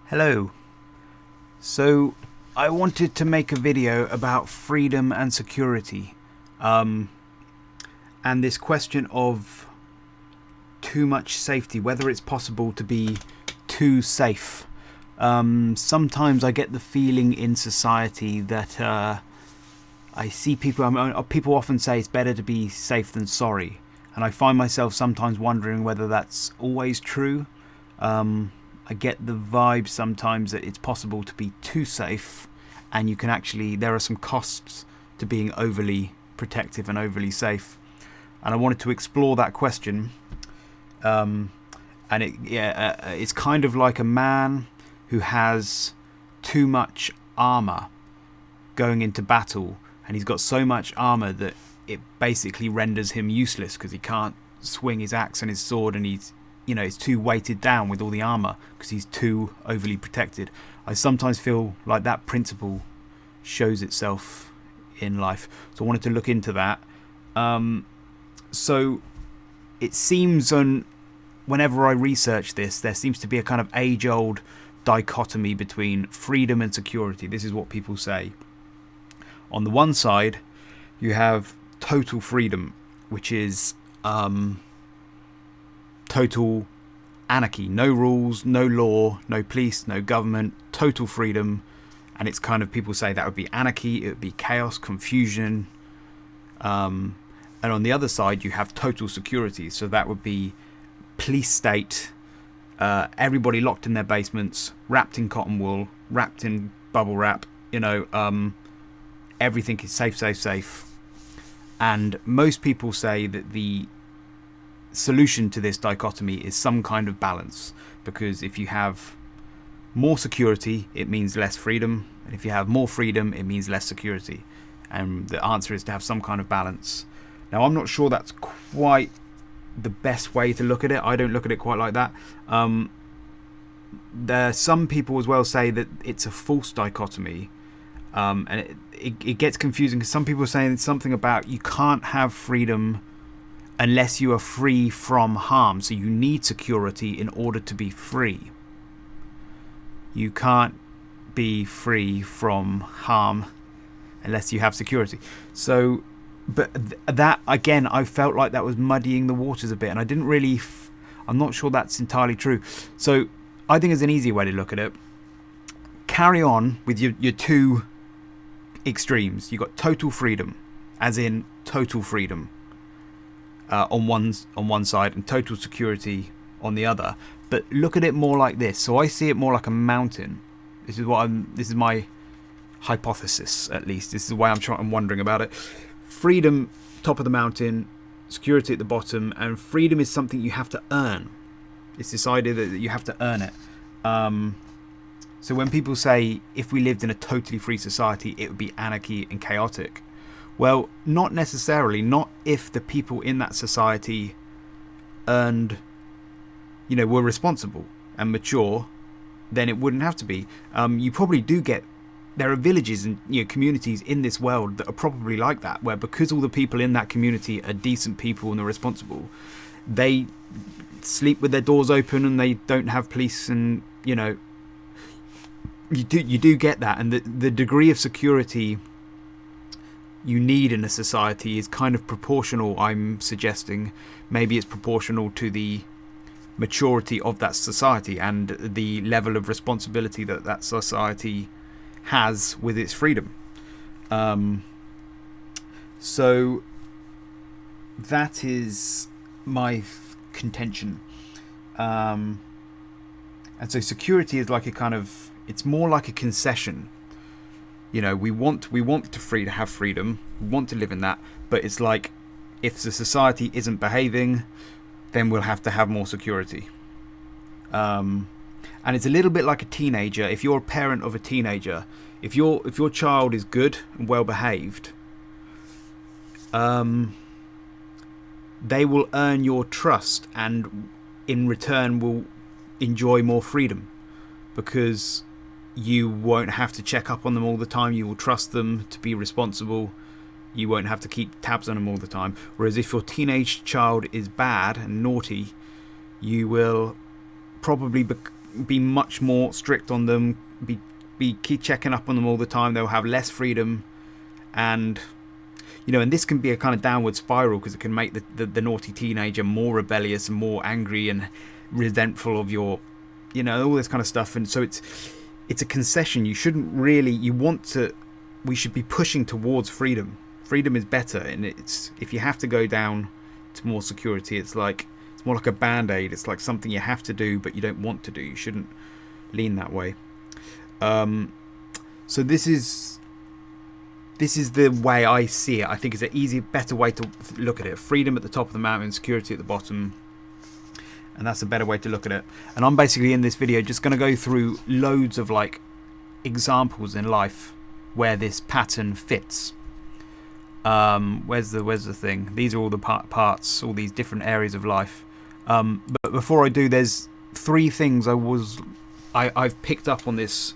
Hello. So I wanted to make a video about freedom and security, and this question of too much safety, whether it's possible to be too safe. Sometimes I get the feeling in society that I see people often say it's better to be safe than sorry, and I find myself sometimes wondering whether that's always true. I get the vibe sometimes that it's possible to be too safe, and there are some costs to being overly protective and overly safe. And I wanted to explore that question. It's kind of like a man who has too much armor going into battle, and he's got so much armor that it basically renders him useless because he can't swing his axe and his sword, and he's too weighted down with all the armor because he's too overly protected. I sometimes feel like that principle shows itself in life, so I wanted to look into that. So it seems whenever I research this, there seems to be a kind of age-old dichotomy between freedom and security. This is what people say. On the one side, you have total freedom, which is total anarchy. No rules, no law, no police, no government, total freedom. And it's kind of, people say that would be anarchy, it would be chaos, confusion. And on the other side, you have total security. So that would be police state, everybody locked in their basements, wrapped in cotton wool, wrapped in bubble wrap, everything is safe, safe, safe. And most people say that the solution to this dichotomy is some kind of balance, because if you have more security, it means less freedom, and if you have more freedom, it means less security. And the answer is to have some kind of balance. Now, I'm not sure that's quite the best way to look at it. I don't look at it quite like that. Some people as well say that it's a false dichotomy, and it gets confusing because some people are saying something about you can't have freedom unless you are free from harm. So you need security in order to be free. You can't be free from harm unless you have security. So, but that, again, I felt like that was muddying the waters a bit, and I didn't really, I'm not sure that's entirely true. So I think there's an easier way to look at it. Carry on with your two extremes. You've got total freedom, as in total freedom, on one side, and total security on the other. But look at it more like this. So I see it more like a mountain. This is my hypothesis, at least. This is the way I'm wondering about it. Freedom, top of the mountain, security at the bottom, and freedom is something you have to earn. It's this idea that you have to earn it. So when people say if we lived in a totally free society, it would be anarchy and chaotic. Well, not necessarily. Not if the people in that society were responsible and mature, then it wouldn't have to be. You probably do get, there are villages and communities in this world that are probably like that, where because all the people in that community are decent people and they're responsible, they sleep with their doors open and they don't have police, and you do get that. And the degree of security you need in a society is kind of proportional. I'm suggesting maybe it's proportional to the maturity of that society and the level of responsibility that society has with its freedom. So that is my contention. And so security is like a kind of, it's more like a concession. We want to have freedom, we want to live in that, but it's like, if the society isn't behaving, then we'll have to have more security. And it's a little bit like a teenager. If you're a parent of a teenager, if your child is good and well behaved, they will earn your trust, and in return will enjoy more freedom, because you won't have to check up on them all the time. You will trust them to be responsible. You won't have to keep tabs on them all the time. Whereas if your teenage child is bad and naughty, you will probably be much more strict on them, be keep checking up on them all the time. They'll have less freedom, and and this can be a kind of downward spiral because it can make the naughty teenager more rebellious and more angry and resentful of your, all this kind of stuff. And so it's a concession. You shouldn't really. We should be pushing towards freedom. Freedom is better, and if you have to go down to more security, it's more like a band-aid. It's like something you have to do, but you don't want to do. You shouldn't lean that way. So this is the way I see it. I think it's an easier, better way to look at it. Freedom at the top of the mountain, security at the bottom. And that's a better way to look at it. And I'm basically in this video just going to go through loads of examples in life where this pattern fits. Where's the thing? These are all the parts, all these different areas of life. But before I do, there's 3 things I've picked up on this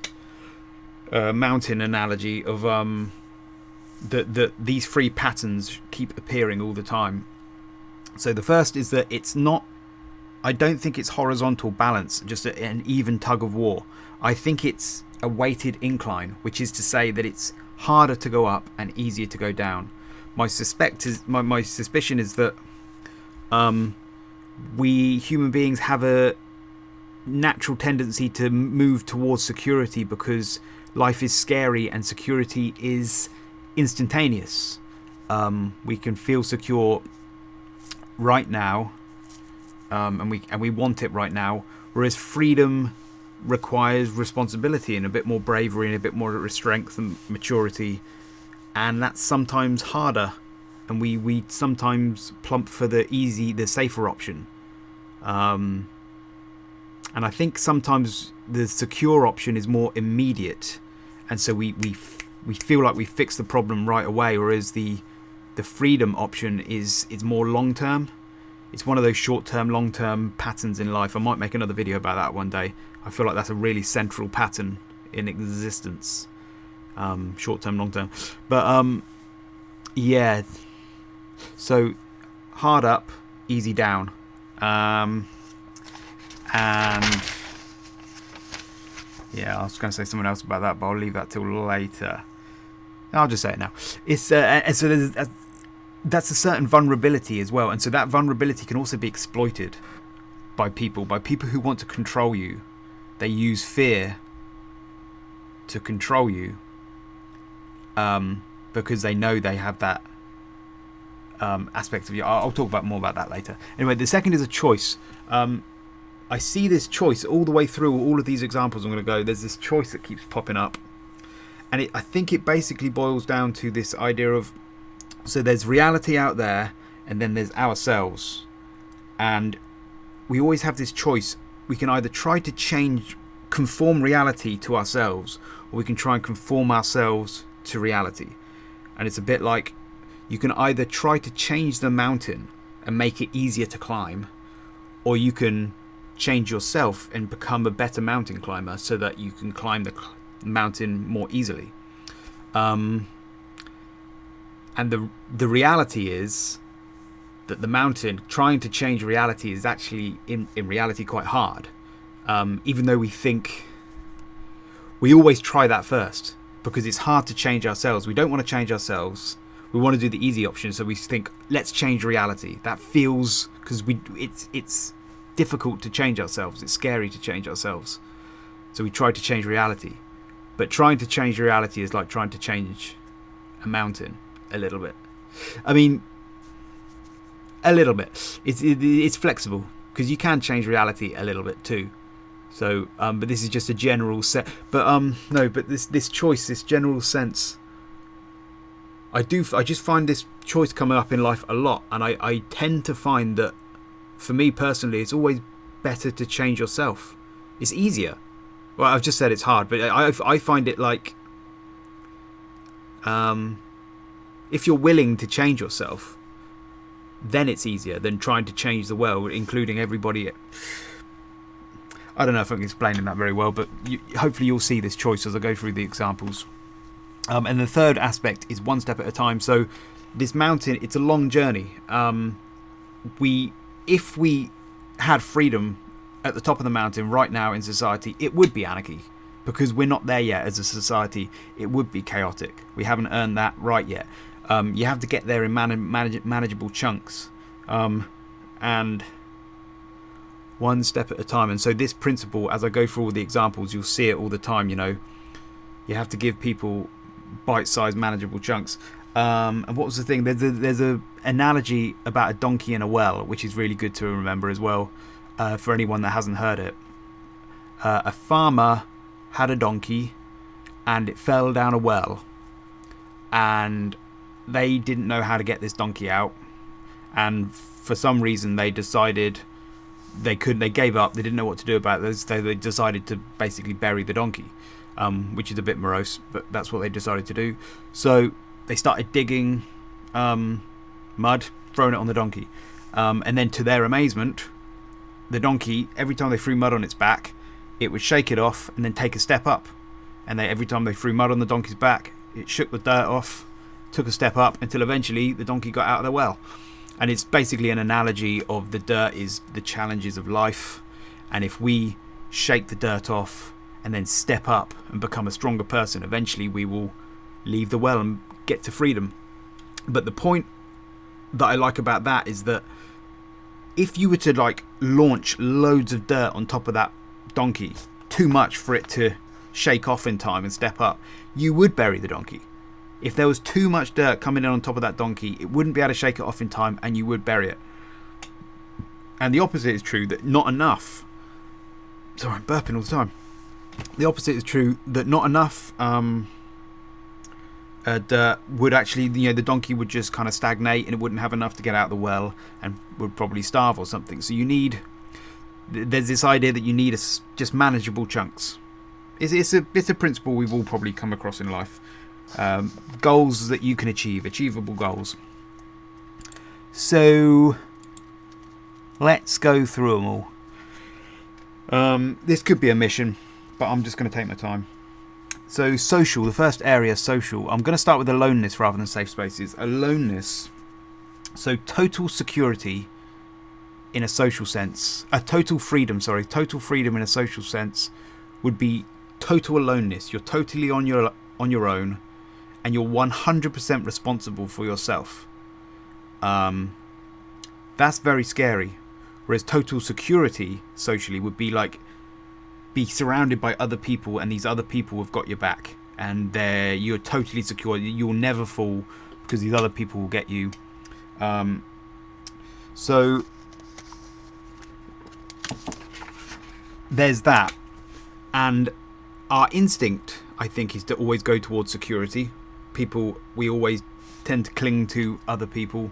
mountain analogy of that these 3 patterns keep appearing all the time. So the first is that I don't think it's horizontal balance, just an even tug of war. I think it's a weighted incline, which is to say that it's harder to go up and easier to go down. My suspicion is that we human beings have a natural tendency to move towards security because life is scary and security is instantaneous. We can feel secure right now, and we want it right now, whereas freedom requires responsibility and a bit more bravery and a bit more strength and maturity, and that's sometimes harder, and we sometimes plump for the safer option. And I think sometimes the secure option is more immediate, and so we feel like we fix the problem right away, whereas the freedom option is more long term. It's one of those short term, long term patterns in life. I might make another video about that one day. I feel like that's a really central pattern in existence. Short term, long term. But yeah. So hard up, easy down. And yeah, I was going to say something else about that, but I'll leave that till later. I'll just say it now. It's and so that's a certain vulnerability as well, and so that vulnerability can also be exploited by people who want to control you. They use fear to control you because they know they have that aspect of you. I'll talk more about that later. Anyway, the second is a choice. I see this choice all the way through all of these examples I'm going to go. There's this choice that keeps popping up, and I think it basically boils down to this idea of, so there's reality out there and then there's ourselves, and we always have this choice. We can either try to conform reality to ourselves, or we can try and conform ourselves to reality. And it's a bit like you can either try to change the mountain and make it easier to climb, or you can change yourself and become a better mountain climber so that you can climb the mountain more easily. And the reality is that the mountain, trying to change reality, is actually in reality quite hard. Even though we think we always try that first because it's hard to change ourselves. We don't want to change ourselves. We want to do the easy option. So we think, let's change reality. That feels, because it's difficult to change ourselves. It's scary to change ourselves. So we try to change reality. But trying to change reality is like trying to change a mountain a little bit. I mean, a little bit. It's flexible because you can change reality a little bit too. So, but this is just a general set. But no, but this choice, this general sense. I just find this choice coming up in life a lot, and I tend to find that, for me personally, it's always better to change yourself. It's easier. Well, I've just said it's hard, but I find it like, if you're willing to change yourself, then it's easier than trying to change the world, including everybody. I don't know if I'm explaining that very well, but hopefully you'll see this choice as I go through the examples. And the third aspect is one step at a time. So this mountain, it's a long journey. If we had freedom at the top of the mountain right now in society, it would be anarchy. Because we're not there yet as a society, it would be chaotic. We haven't earned that right yet. You have to get there in manageable chunks. And one step at a time. And so this principle, as I go through all the examples, you'll see it all the time. You have to give people bite-sized, manageable chunks. And what was the thing? There's a analogy about a donkey in a well, which is really good to remember as well, for anyone that hasn't heard it. A farmer had a donkey, and it fell down a well, and they didn't know how to get this donkey out, and for some reason they decided they gave up. They didn't know what to do about this. They decided to basically bury the donkey, which is a bit morose, but that's what they decided to do. So they started digging mud, throwing it on the donkey, and then to their amazement, the donkey, every time they threw mud on its back, it would shake it off and then take a step up. And every time they threw mud on the donkey's back, it shook the dirt off, took a step up, until eventually the donkey got out of the well. And it's basically an analogy of the dirt is the challenges of life. And if we shake the dirt off and then step up and become a stronger person, eventually we will leave the well and get to freedom. But the point that I like about that is that if you were to launch loads of dirt on top of that donkey, too much for it to shake off in time and step up, you would bury the donkey. If there was too much dirt coming in on top of that donkey, it wouldn't be able to shake it off in time, and you would bury it. And the opposite is true, that not enough. Sorry, I'm burping all the time. The opposite is true, that not enough dirt would actually, the donkey would just kind of stagnate, and it wouldn't have enough to get out of the well, and would probably starve or something. So there's this idea that you need just manageable chunks. It's a principle we've all probably come across in life. Goals that you can achieve, achievable goals. So let's go through them all. This could be a mission, but I'm just going to take my time. So social, the first area, social. I'm going to start with aloneness rather than safe spaces. Aloneness. So total security in a social sense. Total freedom in a social sense would be total aloneness. You're totally on your own, and you're 100% responsible for yourself. That's very scary. Whereas total security socially would be be surrounded by other people, and these other people have got your back, and you're totally secure. You'll never fall because these other people will get you. So there's that. And our instinct, I think, is to always go towards security. We always tend to cling to other people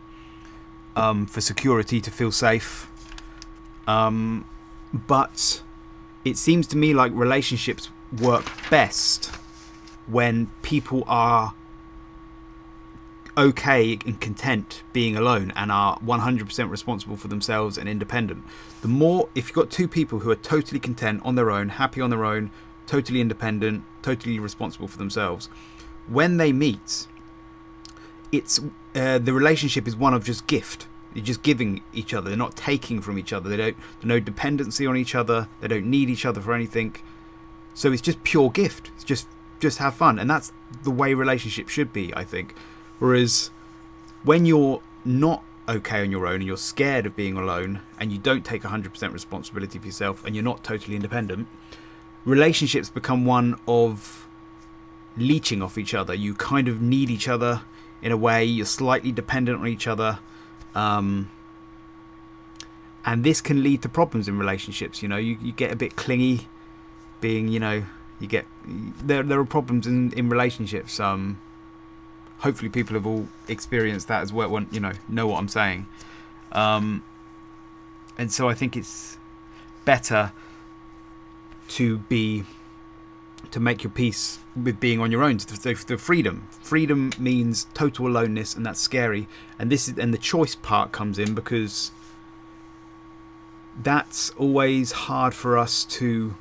for security, to feel safe. But it seems to me like relationships work best when people are okay and content being alone and are 100% responsible for themselves and independent. If you've got two people who are totally content on their own, happy on their own, totally independent, totally responsible for themselves, when they meet, it's the relationship is one of just gift. You're just giving each other. They're not taking from each other. There's no dependency on each other. They don't need each other for anything. So it's just pure gift. It's just have fun, and that's the way relationships should be, I think. Whereas when you're not okay on your own and you're scared of being alone and you don't take 100% responsibility for yourself and you're not totally independent, relationships become one of leeching off each other. You kind of need each other in a way. You're slightly dependent on each other. And this can lead to problems in relationships. You get a bit clingy, there are problems in relationships. Hopefully people have all experienced that as well, know what I'm saying. And so I think it's better to make your peace with being on your own. So the freedom means total aloneness, and that's scary. And the choice part comes in, because that's always hard for us to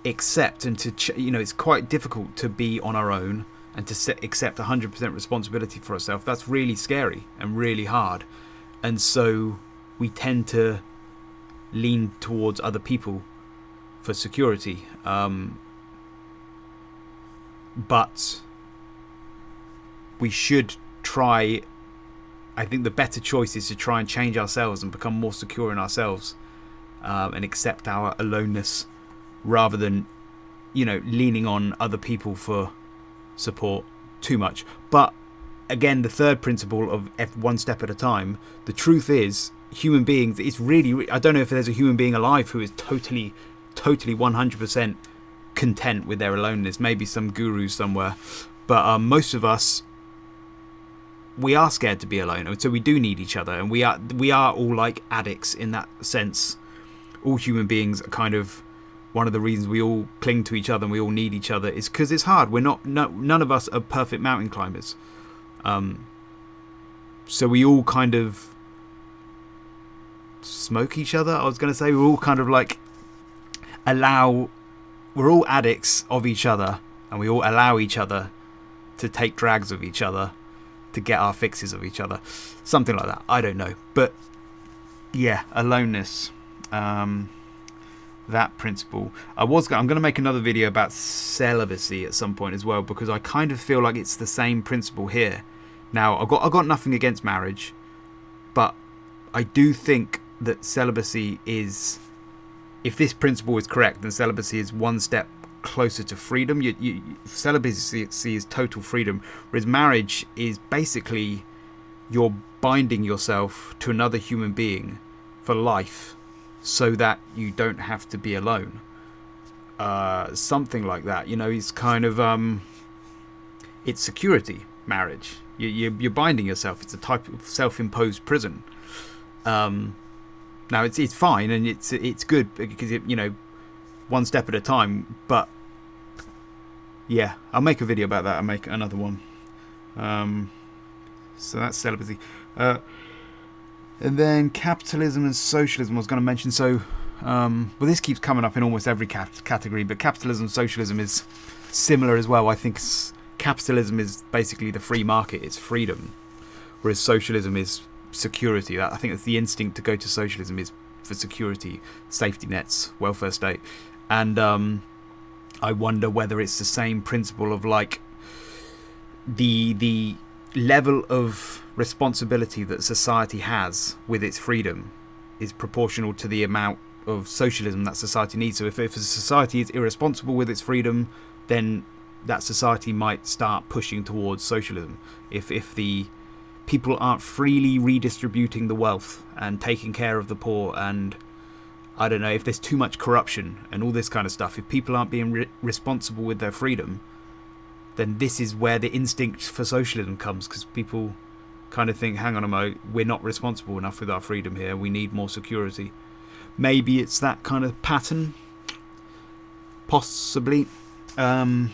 accept, and it's quite difficult to be on our own and to accept 100% responsibility for ourselves. That's really scary and really hard. And so we tend to lean towards other people for security. But we should try. I think the better choice is to try and change ourselves and become more secure in ourselves, and accept our aloneness, rather than, leaning on other people for support too much. But again, the third principle of one step at a time. The truth is, human beings. It's really. I don't know if there's a human being alive who is totally 100% content with their aloneness. Maybe some gurus somewhere, but most of us, we are scared to be alone, so we do need each other, and we are all like addicts in that sense. All human beings are kind of, one of the reasons we all cling to each other and we all need each other is because it's hard. None of us are perfect mountain climbers, so we all kind of smoke each other. I was going to say, we're all kind of like we're all addicts of each other, and we all allow each other to take drags of each other to get our fixes of each other. Something like that. I don't know. But yeah, aloneness. That principle. I'm going to make another video about celibacy at some point as well, because I kind of feel like it's the same principle here. Now, I've got nothing against marriage, but I do think that celibacy is, if this principle is correct, then celibacy is one step closer to freedom. Celibacy is total freedom, whereas marriage is basically you're binding yourself to another human being for life, so that you don't have to be alone. Something like that. It's kind of it's security. Marriage. You're binding yourself. It's a type of self-imposed prison. Now it's fine, and it's good because one step at a time. But yeah, I'll make a video about that. I'll make another one. So that's celibacy. And then capitalism and socialism I was going to mention. So, well, this keeps coming up in almost every category, but capitalism and socialism is similar as well. I think capitalism is basically the free market. It's freedom, whereas socialism is security. I think it's the instinct to go to socialism is for security, safety nets, welfare state. And I wonder whether it's the same principle of like the level of responsibility that society has with its freedom is proportional to the amount of socialism that society needs. So if a society is irresponsible with its freedom, then that society might start pushing towards socialism. If the people aren't freely redistributing the wealth and taking care of the poor, and I don't know, if there's too much corruption and all this kind of stuff, if people aren't being responsible with their freedom, then this is where the instinct for socialism comes, because people kind of think, hang on a moment, we're not responsible enough with our freedom here, we need more security. Maybe it's that kind of pattern, possibly. So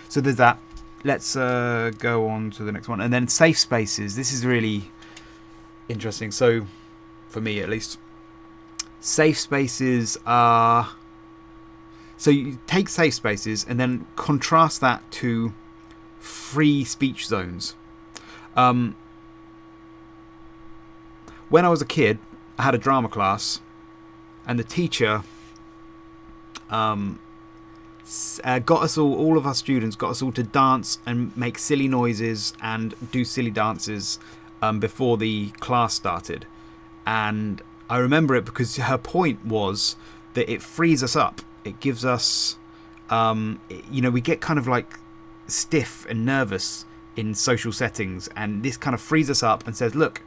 there's that. Let's go on to the next one. And then safe spaces. This is really interesting. So, for me at least, safe spaces are... So you take safe spaces and then contrast that to free speech zones. When I was a kid, I had a drama class, and the teacher got us all of our students got us all to dance and make silly noises and do silly dances before the class started. And I remember it because her point was that it frees us up. It gives us, we get kind of like stiff and nervous in social settings, and this kind of frees us up and says, look,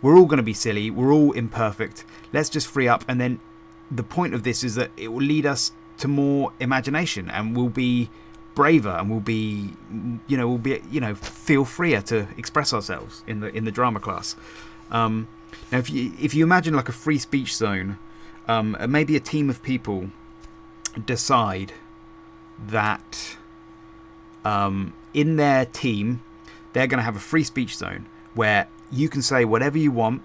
we're all going to be silly, we're all imperfect, let's just free up. And then the point of this is that it will lead us to more imagination, and we'll be braver, and we'll be feel freer to express ourselves in the drama class. Now if you imagine like a free speech zone, maybe a team of people decide that in their team they're going to have a free speech zone where you can say whatever you want.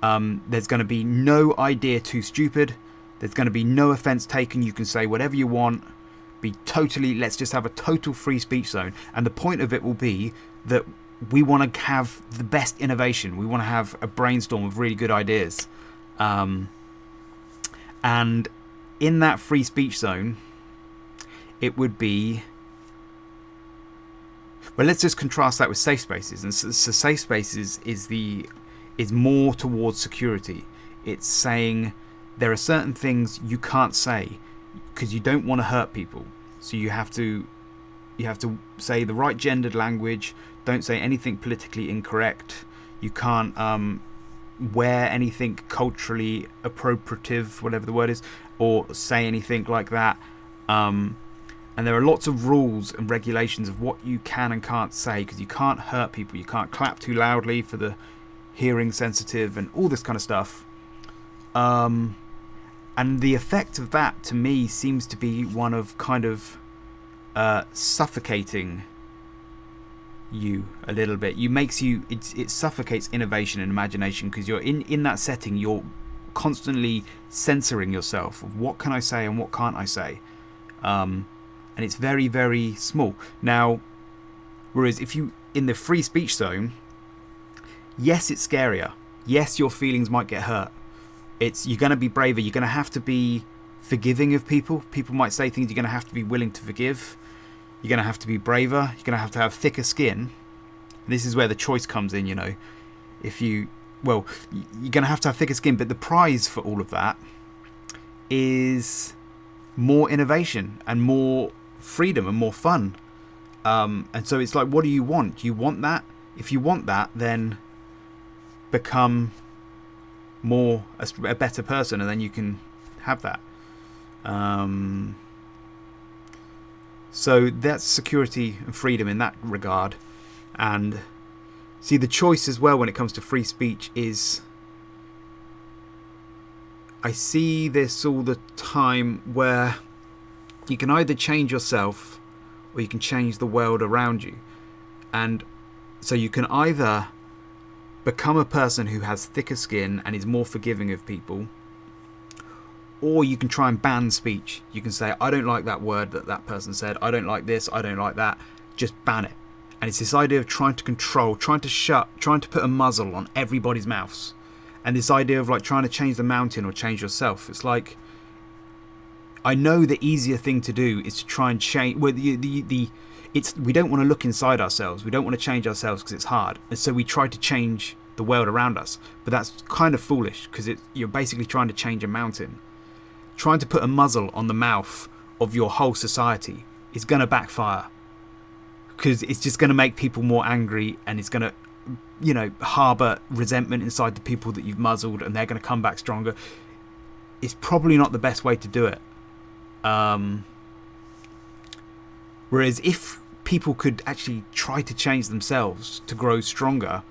There's going to be no idea too stupid. There's going to be no offense taken. You can say whatever you want. Let's just have a total free speech zone. And the point of it will be that we want to have the best innovation. We want to have a brainstorm of really good ideas. And in that free speech zone, it would be... Well, let's just contrast that with safe spaces. And so safe spaces is more towards security. It's saying there are certain things you can't say because you don't want to hurt people. So you have to say the right gendered language. Don't say anything politically incorrect. You can't wear anything culturally appropriative, whatever the word is, or say anything like that. And there are lots of rules and regulations of what you can and can't say, because you can't hurt people. You can't clap too loudly for the hearing sensitive and all this kind of stuff. And the effect of that, to me, seems to be one of kind of suffocating you a little bit. It suffocates innovation and imagination, because you're in that setting, you're constantly censoring yourself of what can I say and what can't I say. And it's very, very small. Now, whereas if you in the free speech zone, yes, it's scarier. Yes, your feelings might get hurt. You're going to be braver. You're going to have to be forgiving of people. People might say things. You're going to have to be willing to forgive. You're going to have to be braver. You're going to have thicker skin. This is where the choice comes in, you know. You're going to have thicker skin. But the prize for all of that is more innovation and more freedom and more fun. And so it's like, what do you want? Do you want that? If you want that, then become a better person, and then you can have that. So that's security and freedom in that regard. And see, the choice as well when it comes to free speech is, I see this all the time, where you can either change yourself or you can change the world around you. And so you can either become a person who has thicker skin and is more forgiving of people, or you can try and ban speech. You can say, I don't like that word that person said, I don't like this, I don't like that, just ban it. And it's this idea of trying to control, trying to put a muzzle on everybody's mouths. And this idea of like trying to change the mountain or change yourself. It's like, I know the easier thing to do is to try and change. Well, we don't want to look inside ourselves. We don't want to change ourselves because it's hard. And so we try to change the world around us. But that's kind of foolish, because you're basically trying to change a mountain. Trying to put a muzzle on the mouth of your whole society is going to backfire, because it's just going to make people more angry, and it's going to, harbour resentment inside the people that you've muzzled, and they're going to come back stronger. It's probably not the best way to do it. Whereas if people could actually try to change themselves to grow stronger,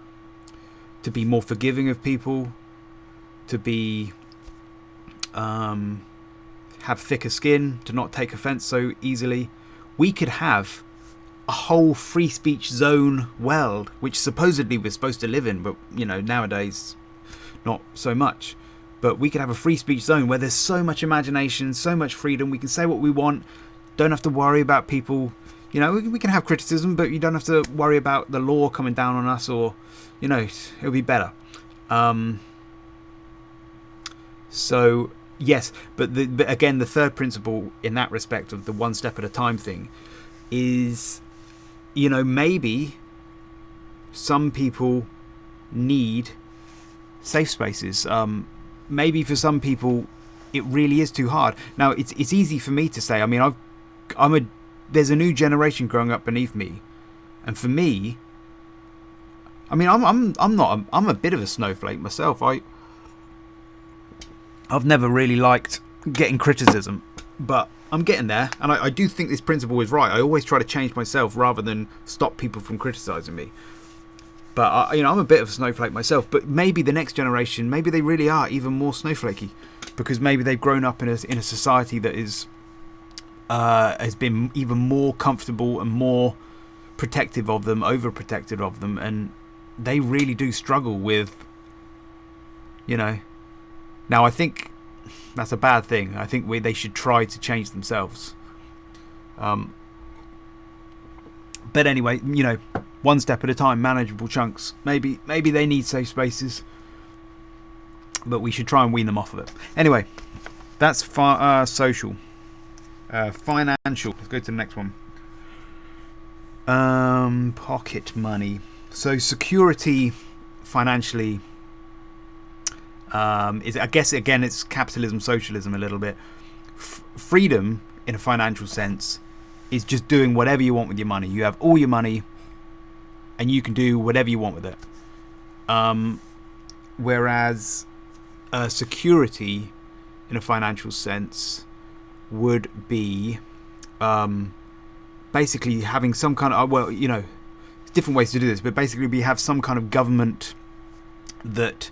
to be more forgiving of people, to be have thicker skin, to not take offence so easily, we could have a whole free speech zone world, which supposedly we're supposed to live in, but nowadays not so much. But we could have a free speech zone where there's so much imagination, so much freedom. We can say what we want. Don't have to worry about people. We can have criticism, but you don't have to worry about the law coming down on us, or, it'll be better. So, yes, but again, the third principle in that respect of the one step at a time thing is, maybe some people need safe spaces. Maybe for some people it really is too hard. Now it's easy for me to say. I mean, there's a new generation growing up beneath me, and for me, I mean, I'm a bit of a snowflake myself. I've never really liked getting criticism, but I'm getting there, and I do think this principle is right. I always try to change myself rather than stop people from criticising me. But I'm a bit of a snowflake myself. But maybe the next generation, maybe they really are even more snowflakey, because maybe they've grown up in a society that has been even more comfortable and more protective of them, overprotective of them, and they really do struggle with, Now I think that's a bad thing. I think they should try to change themselves. But anyway, one step at a time, manageable chunks. Maybe they need safe spaces, but we should try and wean them off of it. Anyway, That's social. Financial. Let's go to the next one. Pocket money. So security financially is, I guess, again, it's capitalism, socialism a little bit. Freedom in a financial sense is just doing whatever you want with your money. You have all your money and you can do whatever you want with it. Whereas security in a financial sense would be basically having some kind of, well, you know, different ways to do this, but basically we have some kind of government that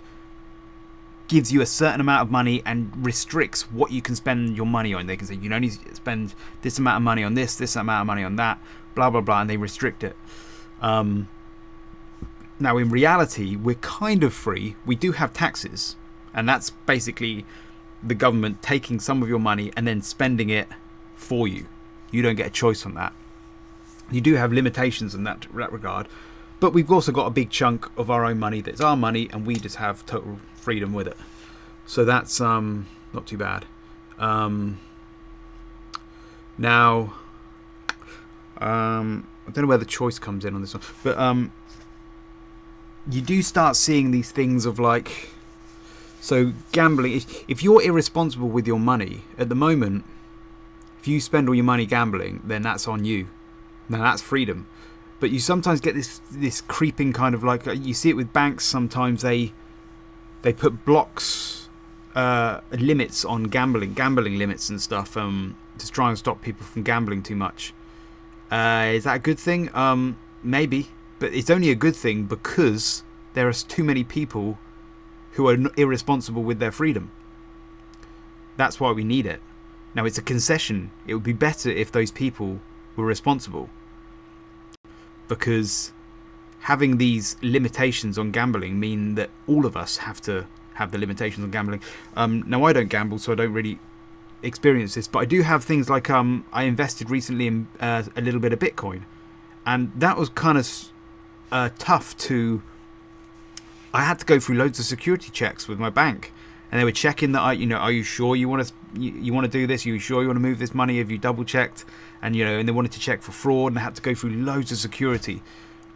gives you a certain amount of money and restricts what you can spend your money on. They can say you can only spend this amount of money on this amount of money on that, blah blah blah, and they restrict it. Now in reality we're kind of free. We do have taxes, and that's basically the government taking some of your money and then spending it for you. You don't get a choice on that. You do have limitations in that regard, but we've also got a big chunk of our own money that's our money, and we just have total freedom with it. So that's not too bad. Now, I don't know where the choice comes in on this one, but you do start seeing these things of like, so gambling. If you're irresponsible with your money at the moment, if you spend all your money gambling, then that's on you. Now that's freedom. But you sometimes get this creeping kind of like, you see it with banks. Sometimes they put blocks, limits on gambling limits and stuff, to try and stop people from gambling too much. Is that a good thing? Maybe, but it's only a good thing because there are too many people who are irresponsible with their freedom. That's why we need it. Now it's a concession. It would be better if those people were responsible, because having these limitations on gambling mean that all of us have to have the limitations on gambling. Now I don't gamble, so I don't really experience this, but I do have things like I invested recently in a little bit of Bitcoin, and that was kind of tough to. I had to go through loads of security checks with my bank, and they were checking that are you sure you want to do this? Are you sure you want to move this money? Have you double checked? And and they wanted to check for fraud, and I had to go through loads of security.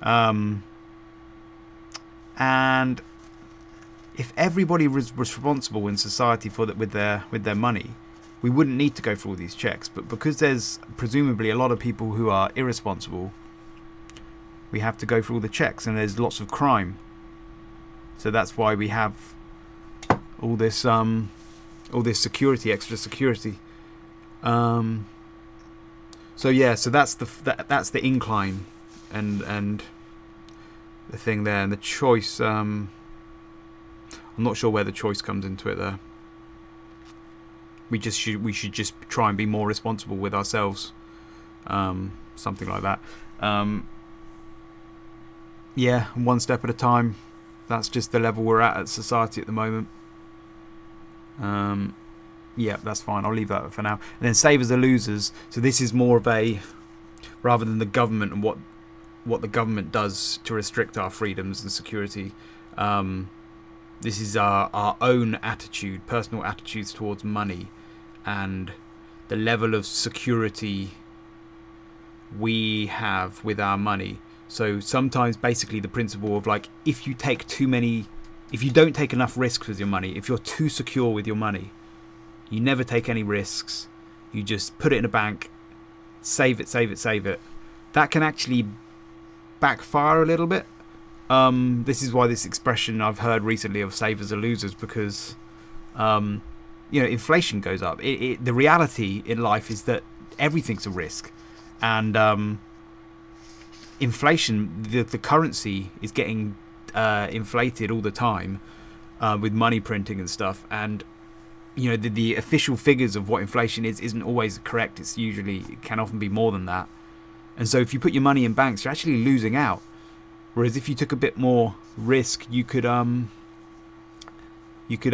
And if everybody was responsible in society for that with their money, we wouldn't need to go through all these checks. But because there's presumably a lot of people who are irresponsible, we have to go through all the checks, and there's lots of crime. So that's why we have all this security, extra security. So yeah, so that's the incline, and the thing there, and the choice. I'm not sure where the choice comes into it there. We should just try and be more responsible with ourselves, something like that. Yeah, one step at a time. That's just the level we're at society at the moment. Yeah, that's fine. I'll leave that for now. And then savers are losers. So this is more of a, rather than the government and what the government does to restrict our freedoms and security. This is our own attitude, personal attitudes towards money, and the level of security we have with our money. So sometimes basically the principle of like, if you don't take enough risks with your money, if you're too secure with your money, you never take any risks, you just put it in a bank, save it, that can actually backfire a little bit. This is why this expression I've heard recently of savers are losers, because inflation goes up. The reality in life is that everything's a risk, and inflation, the currency is getting inflated all the time with money printing and stuff, and the official figures of what inflation isn't always correct. It can often be more than that, and so if you put your money in banks, you're actually losing out. Whereas if you took a bit more risk, you could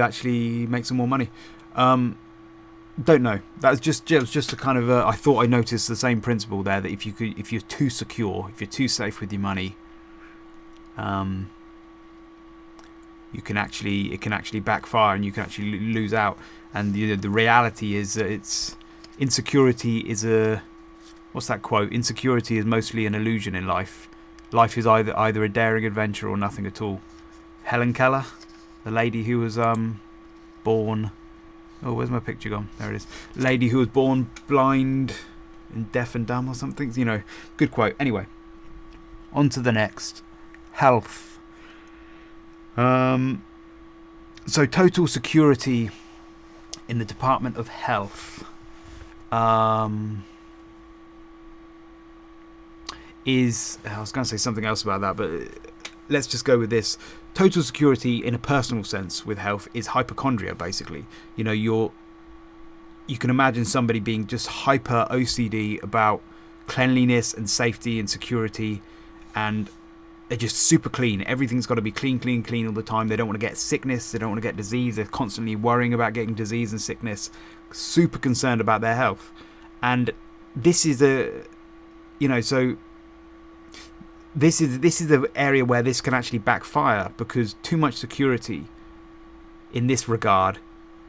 actually make some more money. Don't know. That was just a kind of I thought I noticed the same principle there, that if you're too secure, if you're too safe with your money, it can actually backfire, and you can actually lose out. And the reality is that insecurity is a, what's that quote? Insecurity is mostly an illusion in life. Life is either a daring adventure or nothing at all. Helen Keller, the lady who was born. Oh, where's my picture gone? There it is. Lady who was born blind and deaf and dumb or something. You know, good quote. Anyway, on to the next. Health. So total security in the Department of Health is, I was going to say something else about that, but let's just go with this. Total security in a personal sense with health is hypochondria, basically. You know, you can imagine somebody being just hyper OCD about cleanliness and safety and security, and they're just super clean. Everything's got to be clean all the time. They don't want to get sickness. They don't want to get disease. They're constantly worrying about getting disease and sickness. Super concerned about their health. And this is so this is the area where this can actually backfire, because too much security in this regard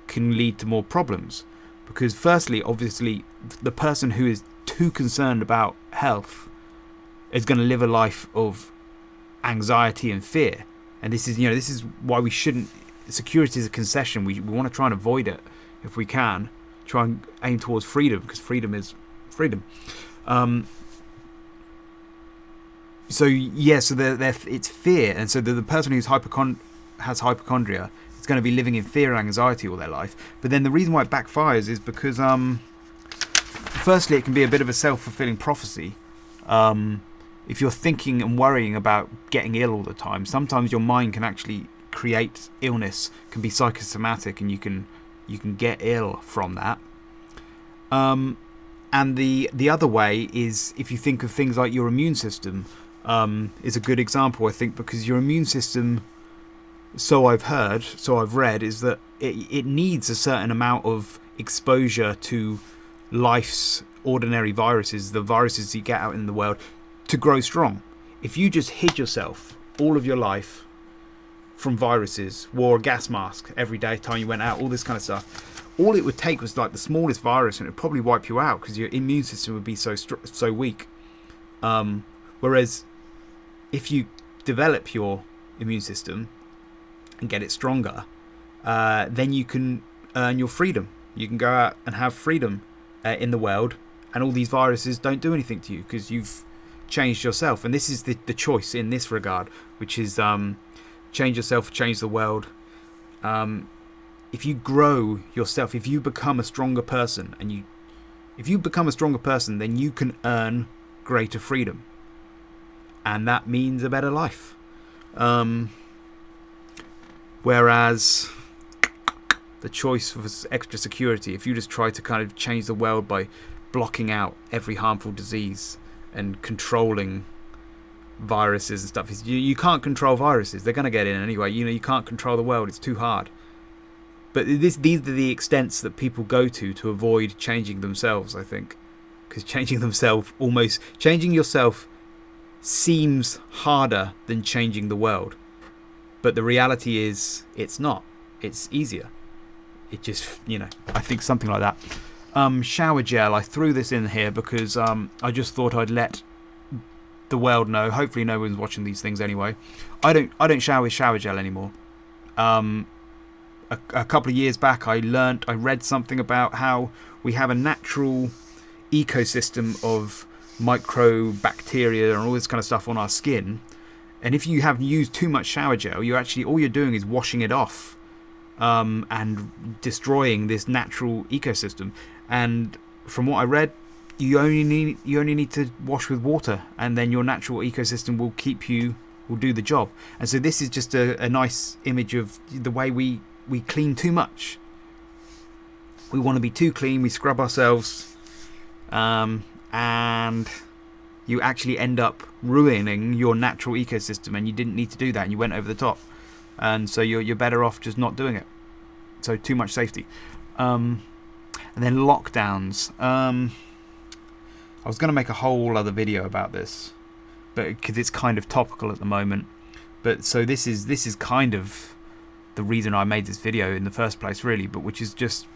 can lead to more problems. Because firstly, obviously, the person who is too concerned about health is going to live a life of anxiety and fear. And this is why we shouldn't. Security is a concession. We want to try and avoid it if we can. Try and aim towards freedom, because freedom is freedom. So it's fear, and so the person who's has hypochondria is going to be living in fear and anxiety all their life. But then the reason why it backfires is because firstly, it can be a bit of a self-fulfilling prophecy. If you're thinking and worrying about getting ill all the time, sometimes your mind can actually create illness, can be psychosomatic, and you can get ill from that. And the other way is if you think of things like your immune system, is a good example, I think, because your immune system, so I've read, is that it needs a certain amount of exposure to life's ordinary viruses, the viruses you get out in the world, to grow strong. If you just hid yourself all of your life from viruses, wore a gas mask every day time you went out, all this kind of stuff, all it would take was like the smallest virus, and it would probably wipe you out, because your immune system would be so weak. Whereas if you develop your immune system and get it stronger, then you can earn your freedom. You can go out and have freedom in the world, and all these viruses don't do anything to you because you've changed yourself. And this is the choice in this regard, which is change yourself, change the world. If you grow yourself, if you become a stronger person, then you can earn greater freedom, and that means a better life. Whereas the choice for extra security, if you just try to kind of change the world by blocking out every harmful disease and controlling viruses and stuff, you can't control viruses. They're going to get in anyway. You can't control the world. It's too hard. But these are the extents that people go to avoid changing themselves, I think. Because changing yourself seems harder than changing the world. But the reality is, it's not. It's easier. It just, I think something like that. Shower gel, I threw this in here because I just thought I'd let the world know. Hopefully no one's watching these things anyway. I don't shower with shower gel anymore. A couple of years back I read something about how we have a natural ecosystem of microbacteria and all this kind of stuff on our skin, and if you have used too much shower gel, all you're doing is washing it off and destroying this natural ecosystem. And from what I read, you only need to wash with water, and then your natural ecosystem will do the job. And so this is just a nice image of the way we clean too much. We want to be too clean, we scrub ourselves, and you actually end up ruining your natural ecosystem, and you didn't need to do that, and you went over the top. And so you're better off just not doing it. So too much safety. And then lockdowns. I was going to make a whole other video about this, but because it's kind of topical at the moment. But so this is kind of the reason I made this video in the first place, really, but which is just,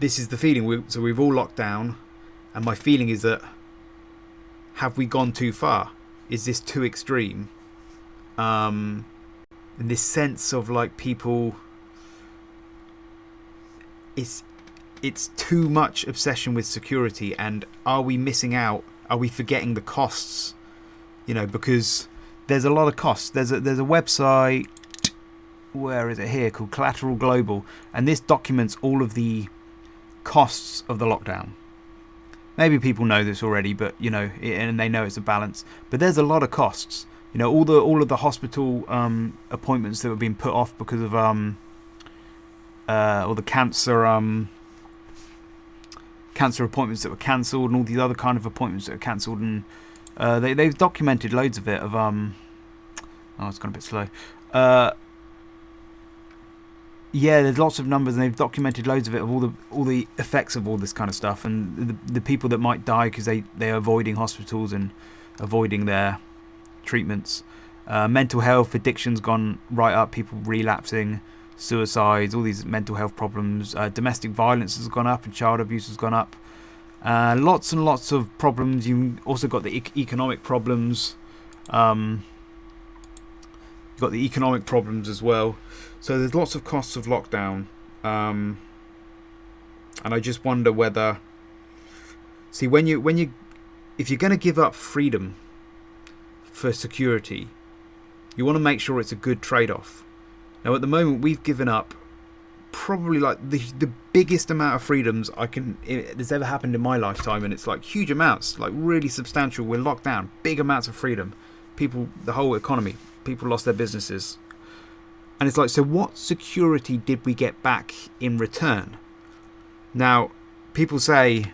this is the feeling. So we've all locked down, and my feeling is that, have we gone too far? Is this too extreme? And this sense of like people, it's too much obsession with security, and are we missing out? Are we forgetting the costs? You know, because there's a lot of costs. There's a website, where is it here, called Collateral Global, and this documents all of the costs of the lockdown. Maybe people know this already, but you know, and they know it's a balance. But there's a lot of costs. You know, all of the hospital appointments that were being put off because of all the cancer appointments that were cancelled, and all these other kind of appointments that were cancelled, and they've documented loads of it. Of oh, it's gone a bit slow. Yeah, there's lots of numbers, and they've documented loads of it, of all the effects of all this kind of stuff, and the people that might die because they're avoiding hospitals and avoiding their treatments. Mental health, addiction's gone right up, people relapsing, suicides, all these mental health problems. Domestic violence has gone up, and child abuse has gone up. Lots and lots of problems. You've also got the economic problems. You've got the economic problems as well. So there's lots of costs of lockdown. And I just wonder whether, see, if you're going to give up freedom for security, you want to make sure it's a good trade-off. Now, at the moment, we've given up probably like the biggest amount of freedoms there's ever happened in my lifetime, and it's like huge amounts, like really substantial. We're locked down, big amounts of freedom. People, the whole economy, people lost their businesses, and it's like, so what security did we get back in return? Now, people say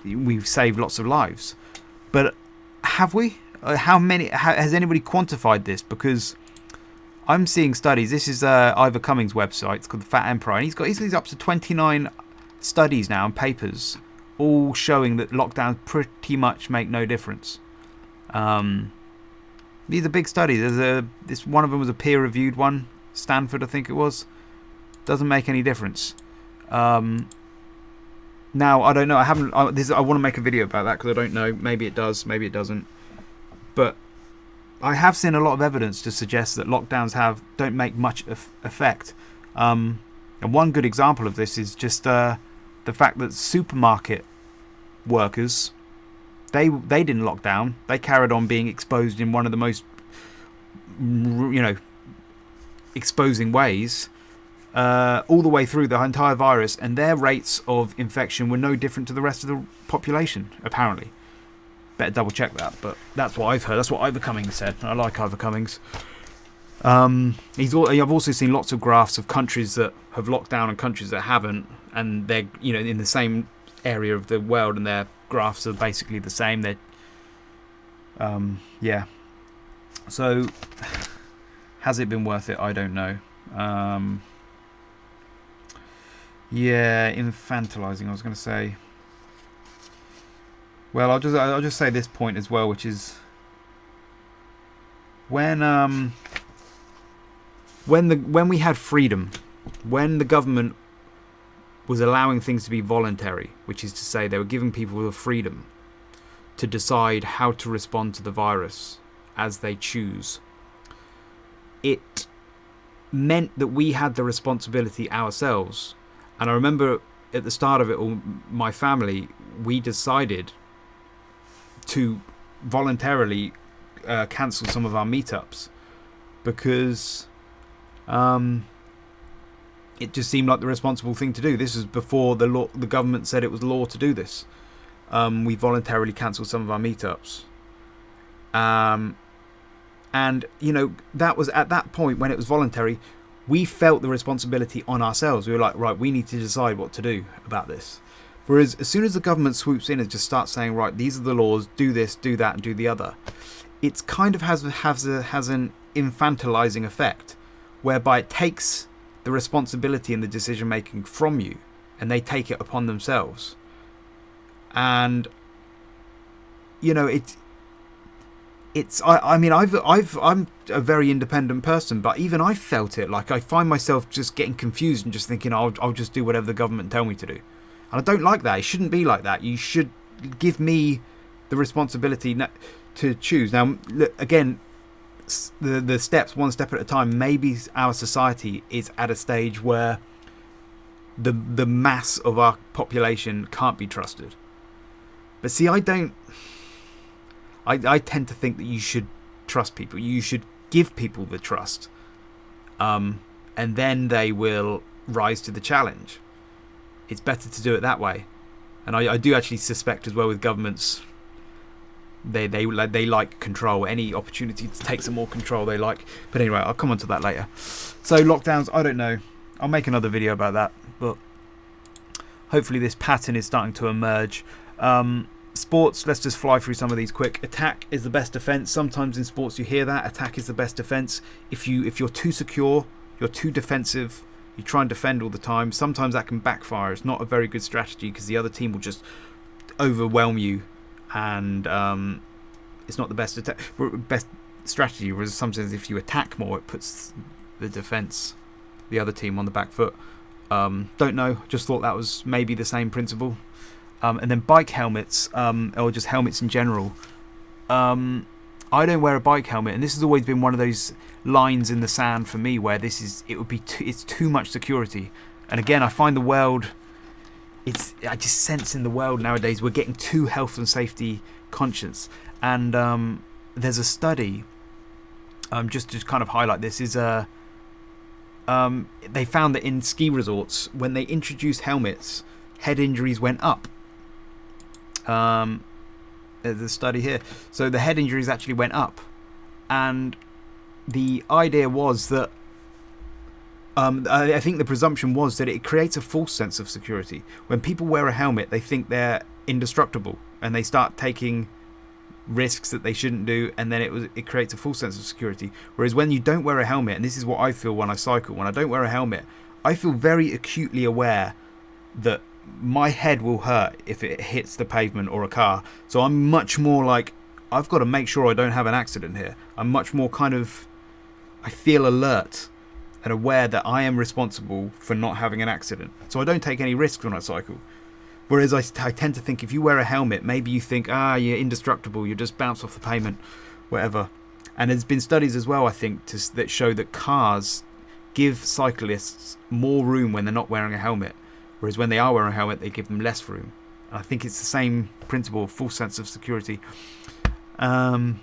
we've saved lots of lives, but have we? How many? Has anybody quantified this? Because I'm seeing studies. This is Ivor Cummings' website. It's called The Fat Empire, and he's up to 29 studies now and papers, all showing that lockdowns pretty much make no difference. These are big studies. This one of them was a peer-reviewed one, Stanford, I think it was. Doesn't make any difference. Now I don't know. I want to make a video about that because I don't know. Maybe it does. Maybe it doesn't. But I have seen a lot of evidence to suggest that lockdowns don't make much effect. And one good example of this is just the fact that supermarket workers, they didn't lock down. They carried on being exposed in one of the most, exposing ways all the way through the entire virus, and their rates of infection were no different to the rest of the population, apparently. Better double check that, but that's what I've heard. That's what Ivor Cummings said. I like Ivor Cummings. I've also seen lots of graphs of countries that have locked down and countries that haven't, and they're in the same area of the world, and their graphs are basically the same. They're yeah. So has it been worth it? I don't know. Yeah, infantilizing. I was going to say. Well, I'll just say this point as well, which is when we had freedom, when the government was allowing things to be voluntary, which is to say they were giving people the freedom to decide how to respond to the virus as they choose, it meant that we had the responsibility ourselves. And I remember at the start of it all, my family, we decided to voluntarily cancel some of our meetups because it just seemed like the responsible thing to do. This was before the government said it was law to do this. We voluntarily cancelled some of our meetups. And that was at that point when it was voluntary, we felt the responsibility on ourselves. We were like, right, we need to decide what to do about this. Whereas as soon as the government swoops in and just starts saying, right, these are the laws, do this, do that, and do the other, it's kind of has an infantilizing effect, whereby it takes the responsibility and the decision making from you, and they take it upon themselves. And I mean, I'm a very independent person, but even I felt it. Like, I find myself just getting confused and just thinking, I'll just do whatever the government tell me to do. And I don't like that. It shouldn't be like that. You should give me the responsibility to choose. Now, look, again, the steps, one step at a time. Maybe our society is at a stage where the mass of our population can't be trusted. But see, I don't. I tend to think that you should trust people. You should give people the trust, and then they will rise to the challenge. It's better to do it that way. And I do actually suspect as well with governments, they like control. Any opportunity to take some more control they like. But anyway, I'll come on to that later. So lockdowns, I don't know. I'll make another video about that. But hopefully this pattern is starting to emerge. Sports, let's just fly through some of these quick. Attack is the best defense. Sometimes in sports you hear that attack is the best defense. If you're too secure, you're too defensive, you try and defend all the time, sometimes that can backfire. It's not a very good strategy because the other team will just overwhelm you, and it's not the best strategy. Whereas sometimes if you attack more, it puts the other team on the back foot. Don't know, just thought that was maybe the same principle. And then bike helmets, or just helmets in general. I don't wear a bike helmet, and this has always been one of those lines in the sand for me where it's too much security. And again, I find the world, I just sense in the world nowadays we're getting too health and safety conscious. And there's a study, just to kind of highlight this, is they found that in ski resorts, when they introduced helmets, head injuries went up. There's a study here. So the head injuries actually went up, and the idea was that I think the presumption was that it creates a false sense of security. When people wear a helmet, they think they're indestructible, and they start taking risks that they shouldn't do, and then it creates a false sense of security. Whereas when you don't wear a helmet, and this is what I feel when I cycle, when I don't wear a helmet, I feel very acutely aware that my head will hurt if it hits the pavement or a car. So I'm much more like, I've got to make sure I don't have an accident here. I'm much more I feel alert and aware that I am responsible for not having an accident. So I don't take any risks when I cycle. Whereas I tend to think if you wear a helmet, maybe you think, you're indestructible, you just bounce off the pavement, whatever. And there's been studies as well, I think, that show that cars give cyclists more room when they're not wearing a helmet. Whereas when they are wearing a helmet, they give them less room. And I think it's the same principle, full sense of security. And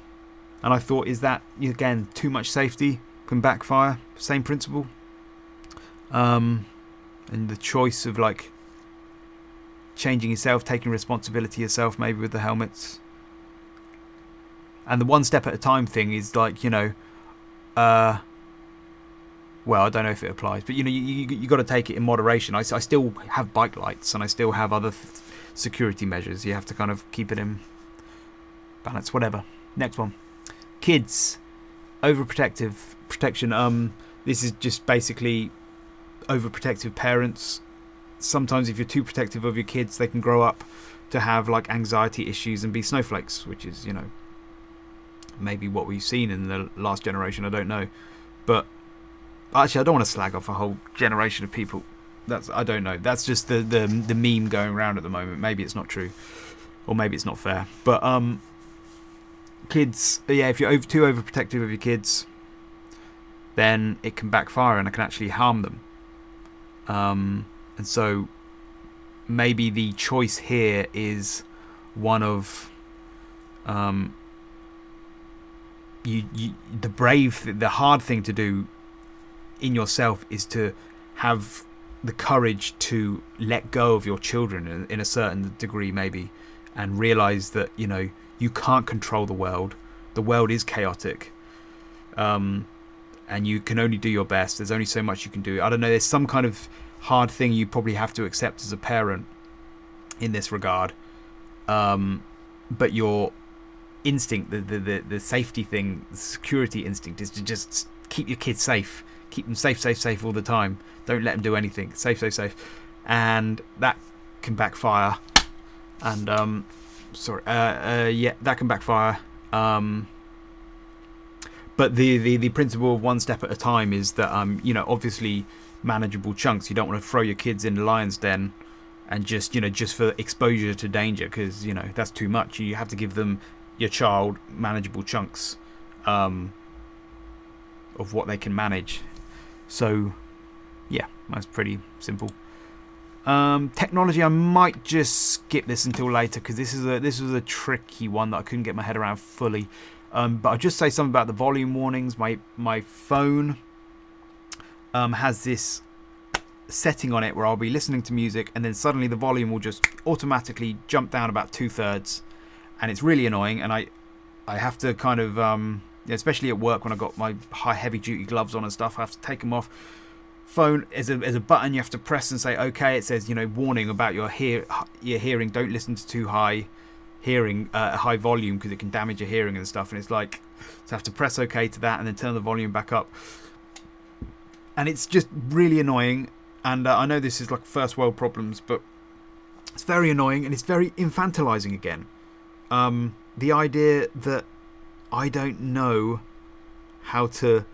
I thought, is that, again, too much safety can backfire? Same principle. And the choice of changing yourself, taking responsibility yourself, maybe with the helmets. And the one step at a time thing is well, I don't know if it applies, but you got to take it in moderation. I still have bike lights, and I still have other security measures. You have to kind of keep it in balance. Whatever. Next one, kids, protection. This is just basically overprotective parents. Sometimes if you're too protective of your kids, they can grow up to have anxiety issues and be snowflakes, which is maybe what we've seen in the last generation. I don't know, but actually, I don't want to slag off a whole generation of people. I don't know. That's just the meme going around at the moment. Maybe it's not true, or maybe it's not fair. But kids, if you're too overprotective of your kids, then it can backfire and it can actually harm them. And so maybe the choice here is one of the hard thing to do in yourself is to have the courage to let go of your children in a certain degree, maybe, and realize that you can't control the world. The world is chaotic, and you can only do your best. There's only so much you can do. I don't know, there's some kind of hard thing you probably have to accept as a parent in this regard, but your instinct, the safety thing, the security instinct, is to just keep your kids safe. Keep them safe all the time. Don't let them do anything. Safe. And that can backfire. And that can backfire. But the principle of one step at a time is that obviously manageable chunks. You don't want to throw your kids in the lion's den and just for exposure to danger, because that's too much. You have to give them, your child, manageable chunks of what they can manage. So yeah, that's pretty simple. Technology, I might just skip this until later, because this was a tricky one that I couldn't get my head around fully. But I'll just say something about the volume warnings. My phone has this setting on it where I'll be listening to music and then suddenly the volume will just automatically jump down about 2/3, and it's really annoying. And I have to kind of especially at work when I've got my high heavy duty gloves on and stuff, I have to take them off. Phone is a button you have to press and say okay. It says warning about your hearing, don't listen to too high high volume because it can damage your hearing and stuff. And it's like, so I have to press okay to that and then turn the volume back up, and it's just really annoying. And I know this is like first world problems, but it's very annoying and it's very infantilizing again. The idea that I don't know how to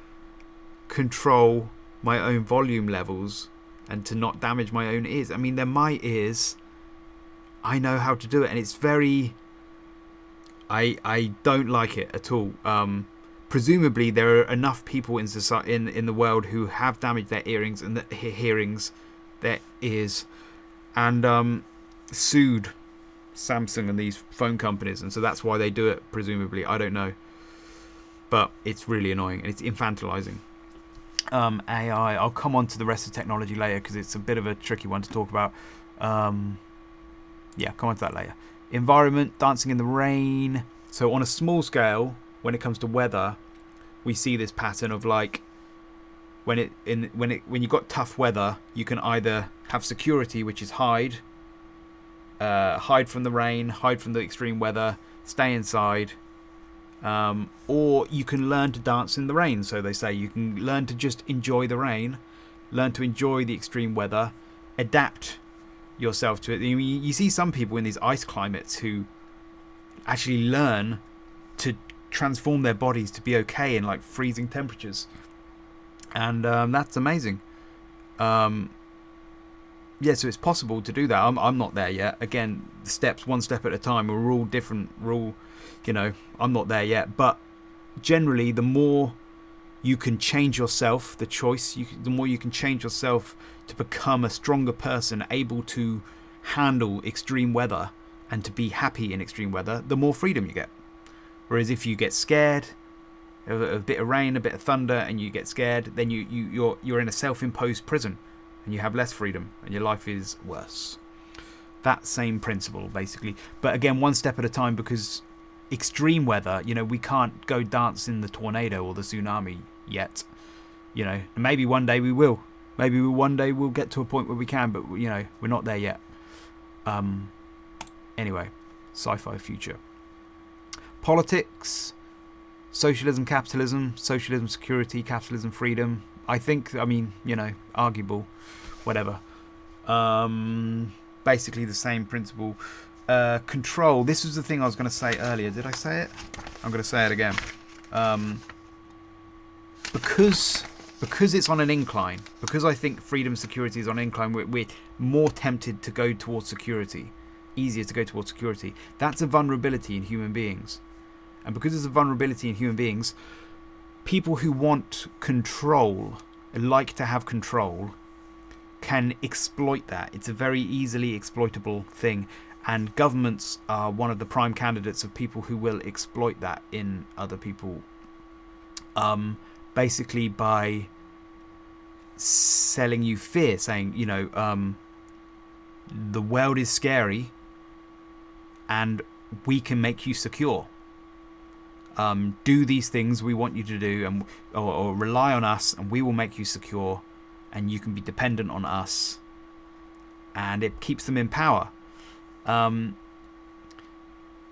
control my own volume levels and to not damage my own ears. I mean, they're my ears. I know how to do it, and it's very... I don't like it at all. Presumably there are enough people in society, in the world, who have damaged their earrings and their ears, and sued Samsung and these phone companies, and so that's why they do it. Presumably, I don't know, but it's really annoying and it's infantilizing. AI. I'll come on to the rest of technology later because it's a bit of a tricky one to talk about. Yeah, come on to that later. Environment, dancing in the rain. So on a small scale, when it comes to weather, we see this pattern of like when you've got tough weather, you can either have security, which is hide from the rain, hide from the extreme weather, stay inside, or you can learn to dance in the rain. So they say you can learn to just enjoy the rain, learn to enjoy the extreme weather, adapt yourself to it. You see some people in these ice climates who actually learn to transform their bodies to be okay in like freezing temperatures, and that's amazing. Yeah, so it's possible to do that. I'm not there yet. Again, steps, one step at a time. We're all different. I'm not there yet, but generally the more you can change yourself, the more you can change yourself to become a stronger person, able to handle extreme weather and to be happy in extreme weather, the more freedom you get. Whereas if you get scared of a bit of rain, a bit of thunder, and you get scared, then you're in a self-imposed prison and you have less freedom and your life is worse. That same principle, basically. But again, one step at a time, because extreme weather, we can't go dance in the tornado or the tsunami yet. Maybe one day we will. Maybe one day we'll get to a point where we can, but we're not there yet. Anyway, sci-fi future. Politics, socialism, capitalism, socialism, security, capitalism, freedom. Arguable, whatever. Basically the same principle. Control. This was the thing I was going to say earlier. Did I say it? I'm going to say it again. Because it's on an incline, because I think freedom and security is on an incline, we're more tempted to go towards security, easier to go towards security. That's a vulnerability in human beings. And because there's a vulnerability in human beings, people who want control, like to have control, can exploit that. It's a very easily exploitable thing. And governments are one of the prime candidates of people who will exploit that in other people. Basically by selling you fear, saying, the world is scary and we can make you secure. Do these things we want you to do, or rely on us, and we will make you secure, and you can be dependent on us. And it keeps them in power.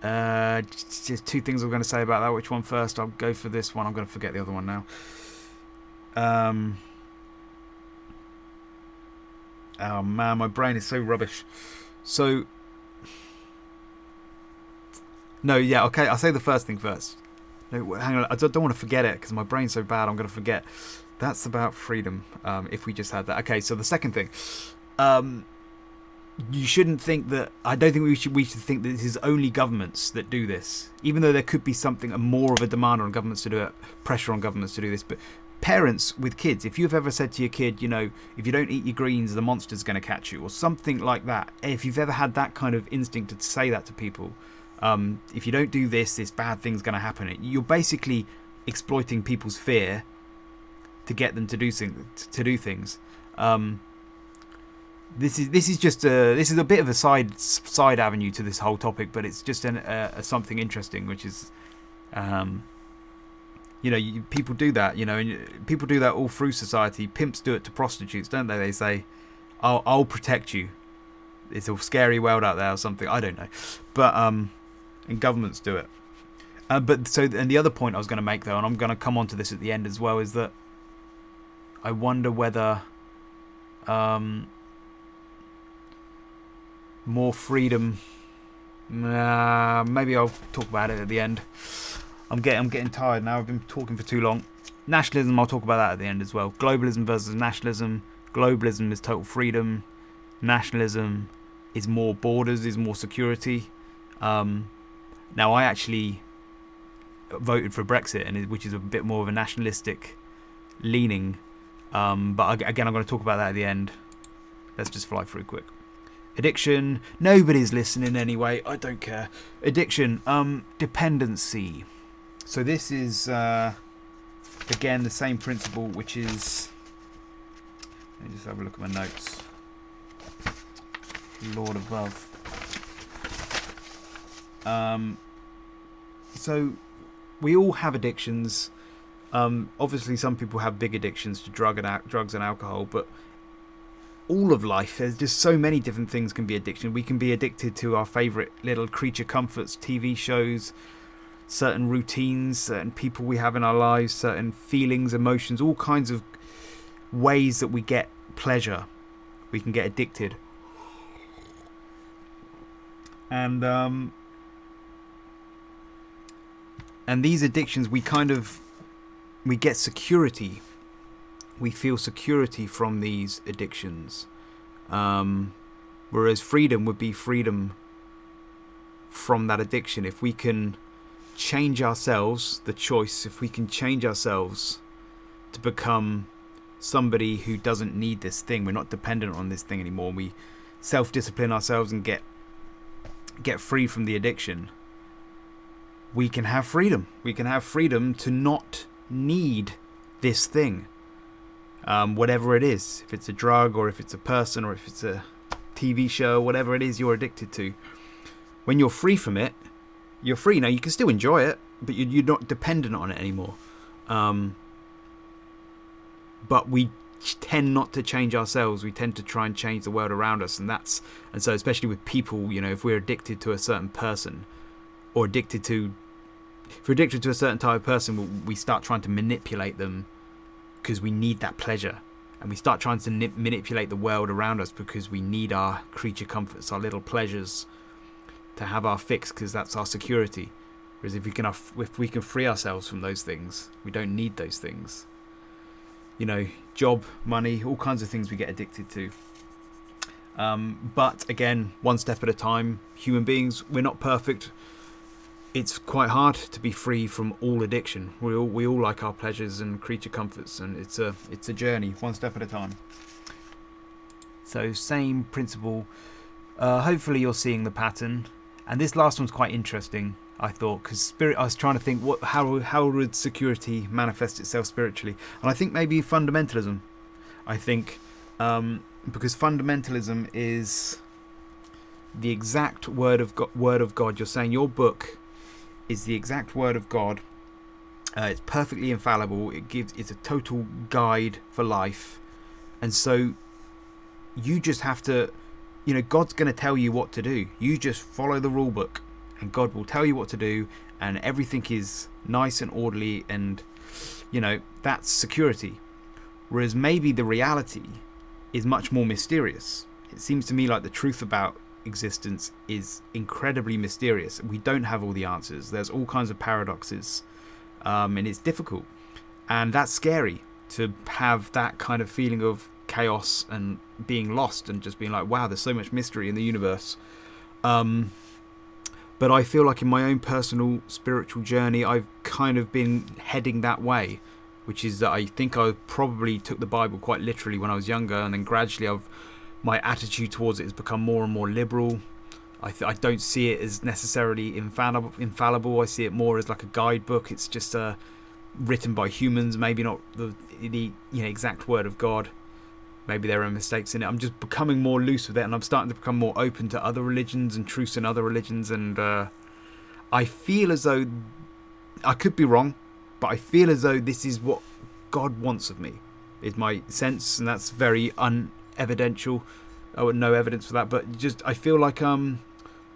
Just two things I'm going to say about that. Which one first? I'll go for this one. I'm going to forget the other one now. Oh man, my brain is so rubbish. No, yeah, okay, I'll say the first thing first. No, hang on, I don't want to forget it because my brain's so bad. I'm going to forget. That's about freedom. If we just had that. Okay, so the second thing. You shouldn't think that. I don't think we should think that this is only governments that do this, even though there could be something more of a demand on governments to do it, pressure on governments to do this. But parents with kids, if you've ever said to your kid, if you don't eat your greens, the monster's going to catch you, or something like that. If you've ever had that kind of instinct to say that to people, if you don't do this bad thing's going to happen. You're basically exploiting people's fear to get them to do things. This is just a bit of a side avenue to this whole topic, but it's just something interesting, which is, people do that, and people do that all through society. Pimps do it to prostitutes, don't they? They say, "I'll protect you." It's a scary world out there, or something. I don't know, but and governments do it. And the other point I was going to make, though, and I'm going to come on to this at the end as well, is that I wonder whether more freedom. Maybe I'll talk about it at the end. I'm getting tired now. I've been talking for too long. Nationalism, I'll talk about that at the end as well. Globalism versus nationalism. Globalism is total freedom. Nationalism is more borders, is more security. Now, I actually voted for Brexit, which is a bit more of a nationalistic leaning. But again, I'm going to talk about that at the end. Let's just fly through quick. Addiction. Nobody's listening anyway. I don't care. Addiction. Dependency. So this is, again, the same principle, which is... Let me just have a look at my notes. Lord above. So we all have addictions. Obviously, some people have big addictions to drugs and alcohol, but all of life, there's just so many different things can be addiction. We can be addicted to our favourite little creature comforts, TV shows, certain routines, certain people we have in our lives, certain feelings, emotions, all kinds of ways that we get pleasure. We can get addicted. And these addictions, we get security. We feel security from these addictions. Whereas freedom would be freedom from that addiction. If we can change ourselves, the choice, if we can change ourselves to become somebody who doesn't need this thing, we're not dependent on this thing anymore, we self-discipline ourselves and get free from the addiction, we can have freedom. We can have freedom to not need this thing. Whatever it is, if it's a drug or if it's a person or if it's a TV show, whatever it is you're addicted to, when you're free from it, you're free. Now, you can still enjoy it, but you're not dependent on it anymore. But we tend not to change ourselves. We tend to try and change the world around us, and so especially with people, if we're addicted to a certain person, or if we're addicted to a certain type of person, we start trying to manipulate them because we need that pleasure, and we start trying to manipulate the world around us because we need our creature comforts, our little pleasures, to have our fix, because that's our security. Whereas if we can free ourselves from those things, we don't need those things. Job, money, all kinds of things we get addicted to. But again, one step at a time. Human beings, we're not perfect. It's quite hard to be free from all addiction. We all like our pleasures and creature comforts, and it's a journey, one step at a time. So same principle. Hopefully you're seeing the pattern. And this last one's quite interesting, I thought, because I was trying to think how would security manifest itself spiritually, and I think maybe fundamentalism. I think because fundamentalism is the exact word of God. You're saying your book is the exact word of God. It's perfectly infallible. It's a total guide for life, and so you just have to. God's going to tell you what to do. You just follow the rule book, and God will tell you what to do, and everything is nice and orderly, and that's security. Whereas maybe the reality is much more mysterious. It seems to me like the truth about existence is incredibly mysterious. We don't have all the answers. There's all kinds of paradoxes. and it's difficult, and that's scary to have that kind of feeling of chaos and being lost and just being like, wow, there's so much mystery in the universe. But I feel like in my own personal spiritual journey, I've kind of been heading that way, which is that I think I probably took the Bible quite literally when I was younger, and then gradually my attitude towards it has become more and more liberal. I don't see it as necessarily infallible. I see it more as like a guidebook. It's just written by humans, maybe not the exact word of God. Maybe there are mistakes in it. I'm just becoming more loose with it, and I'm starting to become more open to other religions and truths in other religions. And I feel as though, I could be wrong, but I feel as though this is what God wants of me, is my sense, and that's very unevidential. No evidence for that, but just I feel like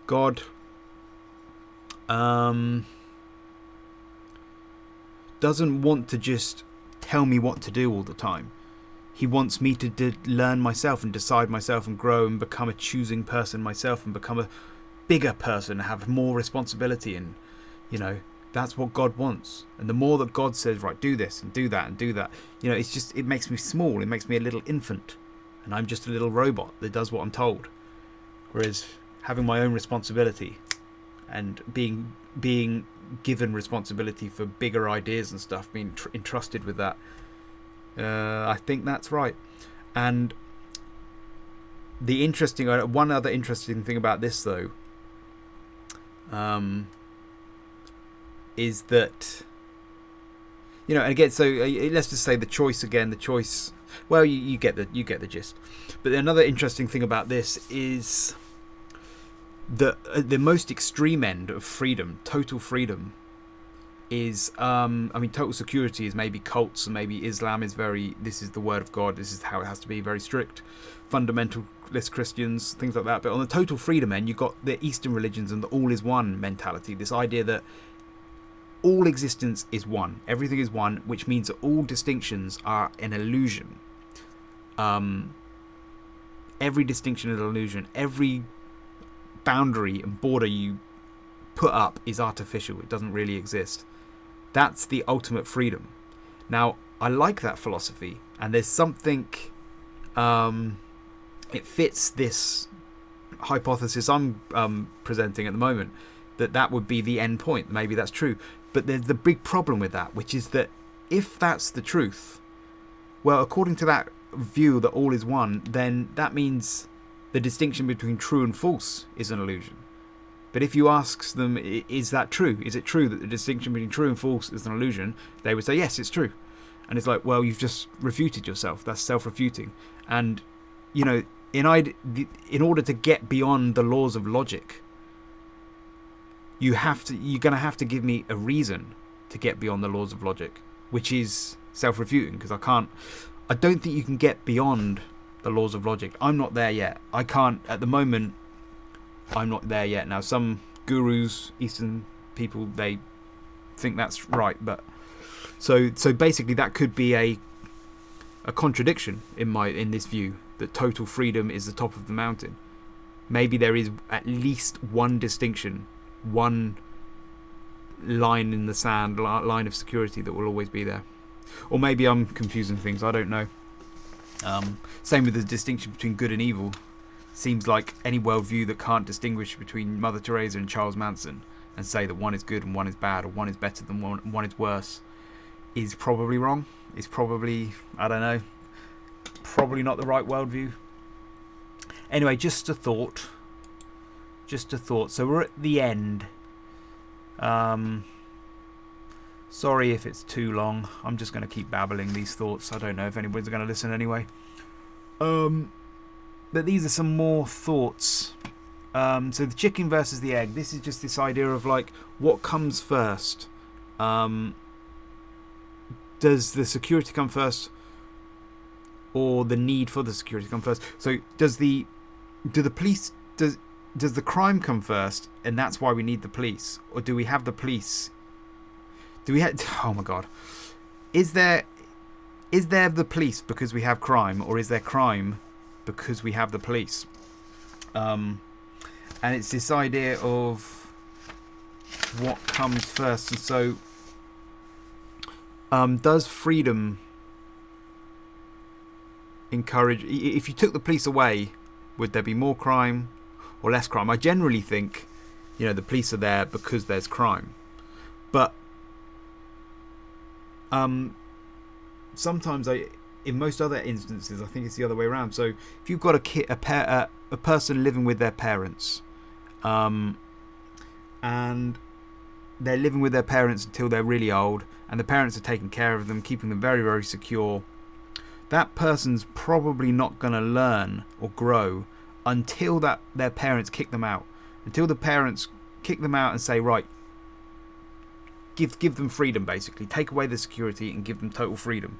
God doesn't want to just tell me what to do all the time. He wants me to learn myself and decide myself and grow and become a choosing person myself and become a bigger person, have more responsibility. And, that's what God wants. And the more that God says, right, do this and do that and do that, it makes me small. It makes me a little infant. And I'm just a little robot that does what I'm told. Whereas having my own responsibility and being given responsibility for bigger ideas and stuff, being entrusted with that, I think that's right. And one other interesting thing about this, though, is that, and again, so let's just say the choice. Well, you get the gist. But another interesting thing about this is that the most extreme end of freedom, total freedom, is total security is maybe cults, and maybe Islam is this is the word of God, this is how it has to be, very strict, fundamentalist Christians, things like that. But on the total freedom end, you've got the Eastern religions and the all is one mentality, this idea that all existence is one, everything is one, which means that all distinctions are an illusion. Every distinction is an illusion. Every boundary and border you put up is artificial. It doesn't really exist. That's the ultimate freedom. Now, I like that philosophy, and there's something, it fits this hypothesis I'm presenting at the moment, that would be the end point. Maybe that's true. But there's the big problem with that, which is that if that's the truth, well, according to that view that all is one, then that means the distinction between true and false is an illusion. But if you ask them, is that true? Is it true that the distinction between true and false is an illusion? They would say, yes, it's true. And it's like, well, you've just refuted yourself. That's self-refuting. And, in order to get beyond the laws of logic, you're going to have to give me a reason to get beyond the laws of logic, which is self-refuting, because I don't think you can get beyond the laws of logic. I'm not there yet. I can't, at the moment, I'm not there yet. Now, some gurus, Eastern people, they think that's right, but so basically that could be a contradiction in this view, that total freedom is the top of the mountain. Maybe there is at least one distinction, one line in the sand, line of security that will always be there. Or maybe I'm confusing things, I don't know. Same with the distinction between good and evil. Seems like any worldview that can't distinguish between Mother Teresa and Charles Manson and say that one is good and one is bad, or one is better than one is worse, is probably wrong. It's probably, I don't know, probably not the right worldview. Anyway, just a thought. So we're at the end. Sorry if it's too long. I'm just going to keep babbling these thoughts. I don't know if anybody's going to listen anyway. But these are some more thoughts. So the chicken versus the egg. This is just this idea of like, what comes first? Does the security come first, or the need for the security come first? So does the crime come first, and that's why we need the police, or do we have the police? Oh my God, is there the police because we have crime, or is there crime because we have the police? And it's this idea of what comes first. And so Does freedom encourage? If you took the police away, would there be more crime or less crime? I generally think, the police are there because there's crime, but sometimes in most other instances, I think it's the other way around. So if you've got a person living with their parents, and they're living with their parents until they're really old, and the parents are taking care of them, keeping them very, very secure, that person's probably not going to learn or grow until their parents kick them out. Until the parents kick them out and say, right, give them freedom, basically. Take away the security and give them total freedom.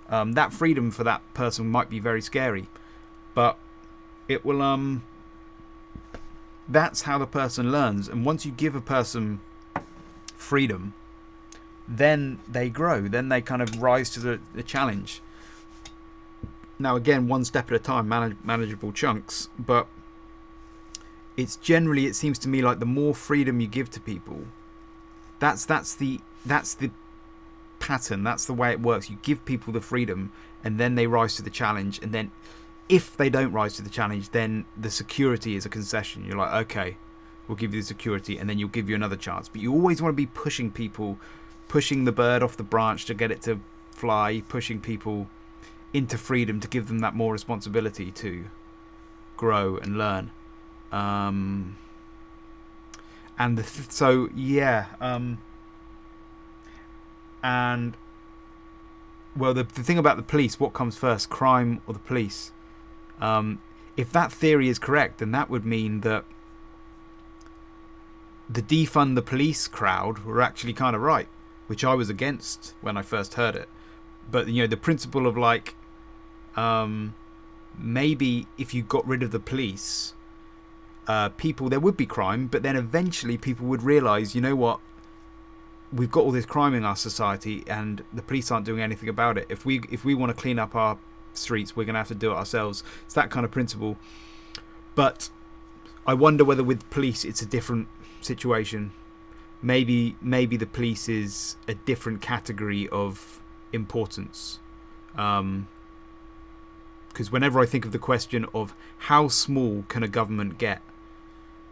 That freedom for that person might be very scary, but it will. That's how the person learns. And once you give a person freedom, then they grow. Then they kind of rise to the challenge. Now, again, one step at a time, manageable chunks. But it's generally, it seems to me like the more freedom you give to people, that's the pattern. That's the way it works. You give people the freedom, and then they rise to the challenge. And then, if they don't rise to the challenge, then the security is a concession. You're like, okay, we'll give you the security, and then you'll give you another chance. But you always want to be pushing people, pushing the bird off the branch to get it to fly, pushing people into freedom to give them that more responsibility to grow and learn. And well, the thing about the police, what comes first, crime or the police? If that theory is correct, then that would mean that the defund the police crowd were actually kind of right, which I was against when I first heard it. But the principle of maybe if you got rid of the police, there would be crime, but then eventually people would realise, you know what, we've got all this crime in our society and the police aren't doing anything about it. If we want to clean up our streets, we're going to have to do it ourselves. It's that kind of principle. But I wonder whether with police it's a different situation. Maybe the police is a different category of importance. Because whenever I think of the question of how small can a government get,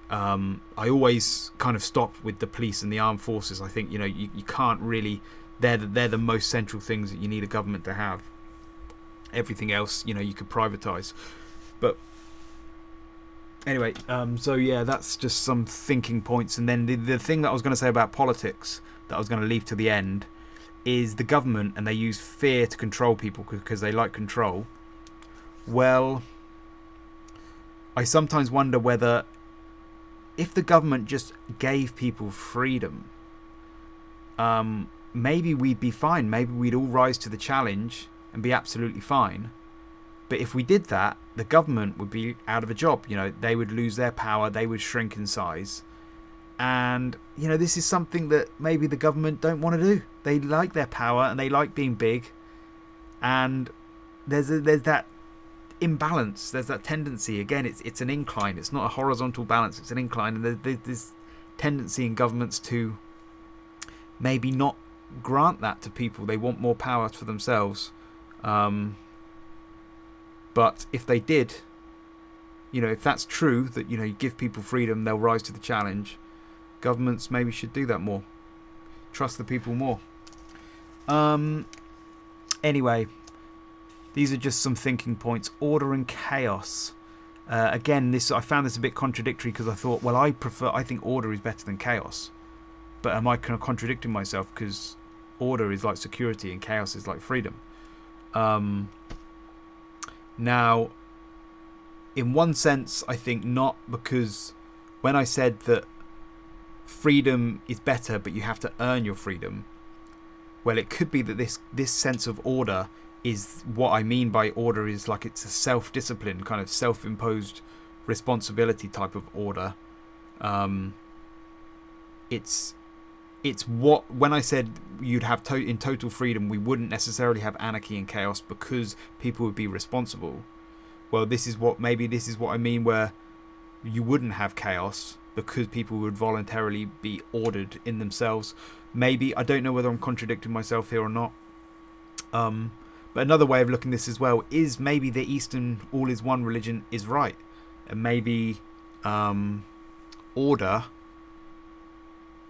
I always kind of stop with the police and the armed forces. I think you can't really. They're the most central things that you need a government to have. Everything else, you could privatise. But anyway, so yeah, that's just some thinking points. And then the thing that I was going to say about politics that I was going to leave to the end is the government, and they use fear to control people because they like control. Well, I sometimes wonder whether if the government just gave people freedom, maybe we'd be fine. Maybe we'd all rise to the challenge and be absolutely fine. But if we did that, the government would be out of a job. They would lose their power. They would shrink in size. And, this is something that maybe the government don't want to do. They like their power and they like being big. And there's that imbalance. There's that tendency. Again, it's an incline. It's not a horizontal balance. It's an incline. And there's this tendency in governments to maybe not grant that to people. They want more power for themselves. But if they did, if that's true, that, you give people freedom, they'll rise to the challenge. Governments maybe should do that more. Trust the people more. Anyway, these are just some thinking points. Order and chaos. Again, I found this a bit contradictory because I thought, well, I think order is better than chaos. But am I kind of contradicting myself? Because order is like security and chaos is like freedom. Now, in one sense, I think not, because when I said that freedom is better, but you have to earn your freedom, well, it could be that this sense of order is what I mean by order is like it's a self-discipline, kind of self-imposed responsibility type of order. It's what, when I said you'd have in total freedom, we wouldn't necessarily have anarchy and chaos because people would be responsible. Well, this is what I mean, where you wouldn't have chaos because people would voluntarily be ordered in themselves. Maybe, I don't know whether I'm contradicting myself here or not. But another way of looking at this as well is maybe the Eastern all is one religion is right, and maybe order,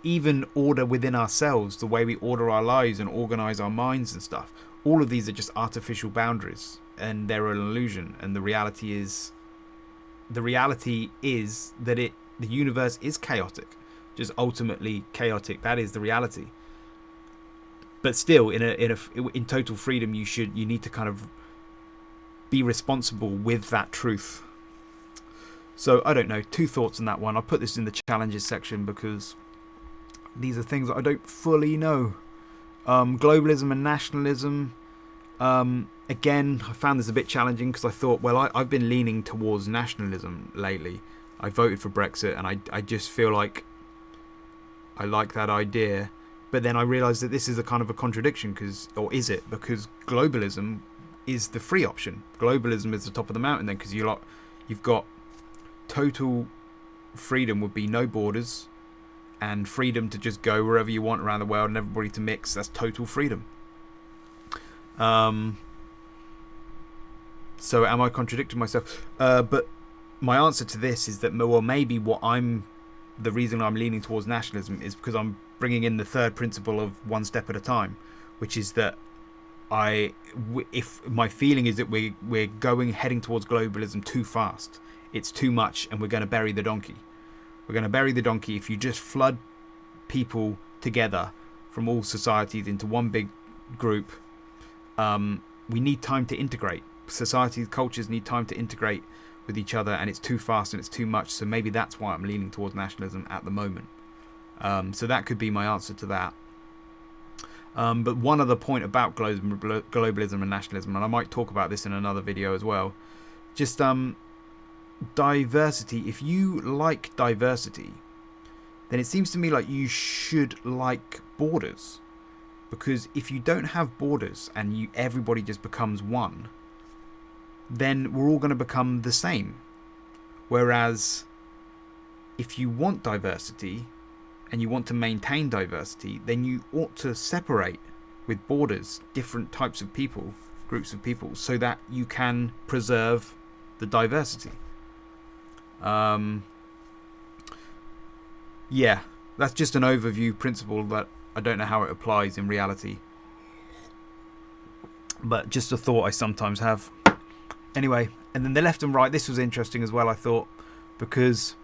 even order within ourselves, the way we order our lives and organize our minds and stuff, all of these are just artificial boundaries, and they're an illusion. And the reality is that the universe is chaotic, just ultimately chaotic. That is the reality. But still, in total freedom, you need to kind of be responsible with that truth. So I don't know. 2 thoughts on that one. I'll put this in the challenges section because these are things that I don't fully know. Globalism and nationalism. Again, I found this a bit challenging because I thought, well, I've been leaning towards nationalism lately. I voted for Brexit, and I just feel like I like that idea. But then I realised that this is a kind of a contradiction, or is it? Because globalism is the free option. Globalism is the top of the mountain then, because you've got total freedom would be no borders, and freedom to just go wherever you want around the world and everybody to mix. That's total freedom. So am I contradicting myself? But my answer to this is that, well, maybe the reason I'm leaning towards nationalism is because I'm bringing in the third principle of one step at a time, which is that if my feeling is that we're heading towards globalism too fast, it's too much, and we're going to bury the donkey. We're going to bury the donkey if you just flood people together from all societies into one big group. We need time to integrate. Societies, cultures need time to integrate with each other, and it's too fast and it's too much. So maybe that's why I'm leaning towards nationalism at the moment. So that could be my answer to that. But one other point about globalism and nationalism, and I might talk about this in another video as well, just diversity. If you like diversity, then it seems to me like you should like borders, because if you don't have borders and everybody just becomes one, then we're all going to become the same. Whereas if you want diversity and you want to maintain diversity, then you ought to separate with borders different types of people, groups of people, so that you can preserve the diversity. Yeah, that's just an overview principle that I don't know how it applies in reality, but just a thought I sometimes have. Anyway, and then the left and right, this was interesting as well, I thought, because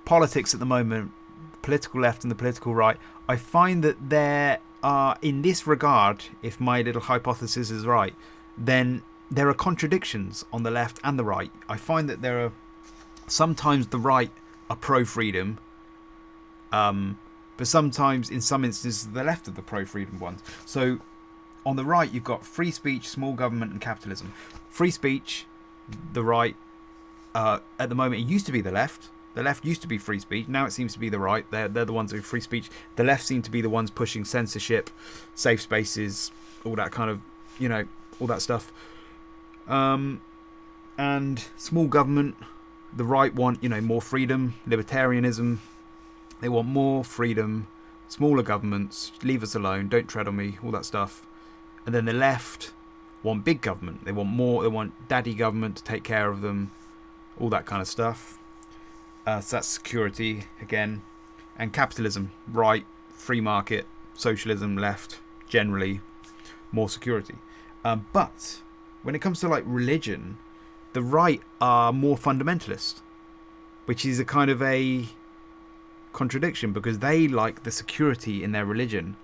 politics at the moment, the political left and the political right, I find that there are, in this regard, if my little hypothesis is right, then there are contradictions on the left and the right. I find that there are sometimes the right are pro-freedom, but sometimes, in some instances, the left are the pro-freedom ones. So on the right, you've got free speech, small government, and capitalism. Free speech, the right, at the moment, it used to be the left. The left used to be free speech. Now it seems to be the right. They're the ones who are free speech. The left seem to be the ones pushing censorship, safe spaces, all that kind of, all that stuff. And small government, the right want, more freedom, libertarianism. They want more freedom, smaller governments, leave us alone, don't tread on me, all that stuff. And then the left want big government. They want more. They want daddy government to take care of them, all that kind of stuff. So that's security again. And capitalism, right, free market, socialism, left, generally more security. But when it comes to like religion, the right are more fundamentalist, which is a kind of a contradiction, because they like the security in their religion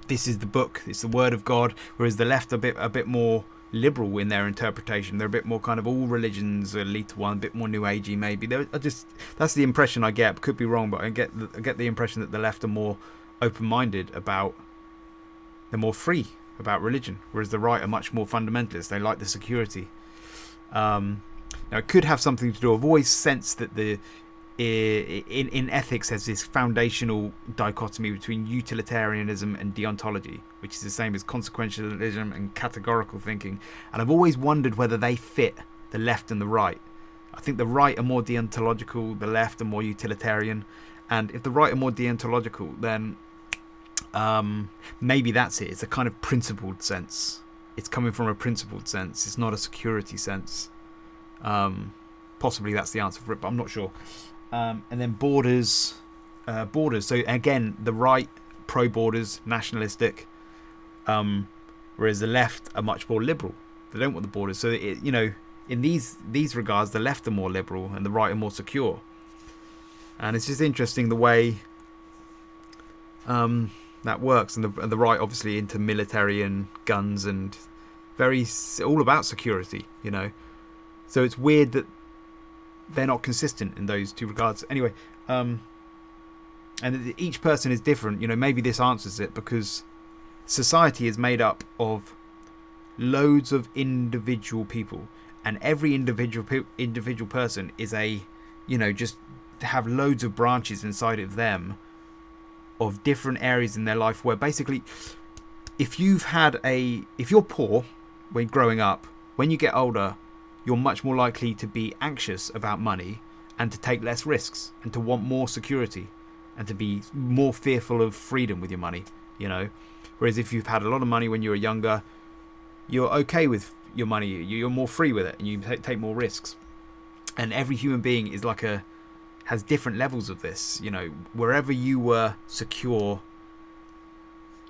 this is the book, it's the word of God, whereas the left are a bit more liberal in their interpretation. They're a bit more kind of all religions are lead to one, a bit more new agey maybe. That's the impression I get. Could be wrong, but I get the impression that the left are more open-minded about, they're more free about religion, whereas the right are much more fundamentalist. They like the security. Now it could have something to do. I've always sensed that in ethics, there's this foundational dichotomy between utilitarianism and deontology, which is the same as consequentialism and categorical thinking. And I've always wondered whether they fit the left and the right. I think the right are more deontological, the left are more utilitarian. And if the right are more deontological, then maybe that's it. It's a kind of principled sense. It's coming from a principled sense. It's not a security sense. Possibly that's the answer for it, but I'm not sure. And then borders. So again, the right, pro-borders, nationalistic, whereas the left are much more liberal. They don't want the borders. So, in these regards, the left are more liberal and the right are more secure. And it's just interesting the way that works. And the right, obviously, into military and guns and all about security, So it's weird that they're not consistent in those two regards. Anyway, and each person is different. Maybe this answers it, because society is made up of loads of individual people, and every individual person is just have loads of branches inside of them of different areas in their life, where basically if you're poor when growing up, when you get older, you're much more likely to be anxious about money and to take less risks and to want more security and to be more fearful of freedom with your money, Whereas if you've had a lot of money when you were younger, you're okay with your money, you're more free with it and you take more risks. And every human being is has different levels of this, wherever you were secure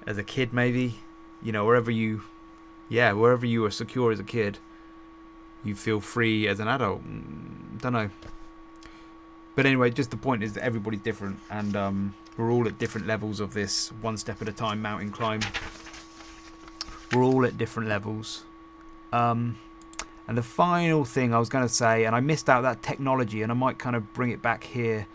as a kid, maybe, wherever you were secure as a kid, you feel free as an adult. Don't know. But anyway, just the point is that everybody's different, and we're all at different levels of this one step at a time mountain climb. We're all at different levels. And the final thing I was going to say, and I missed out that technology, and I might kind of bring it back here.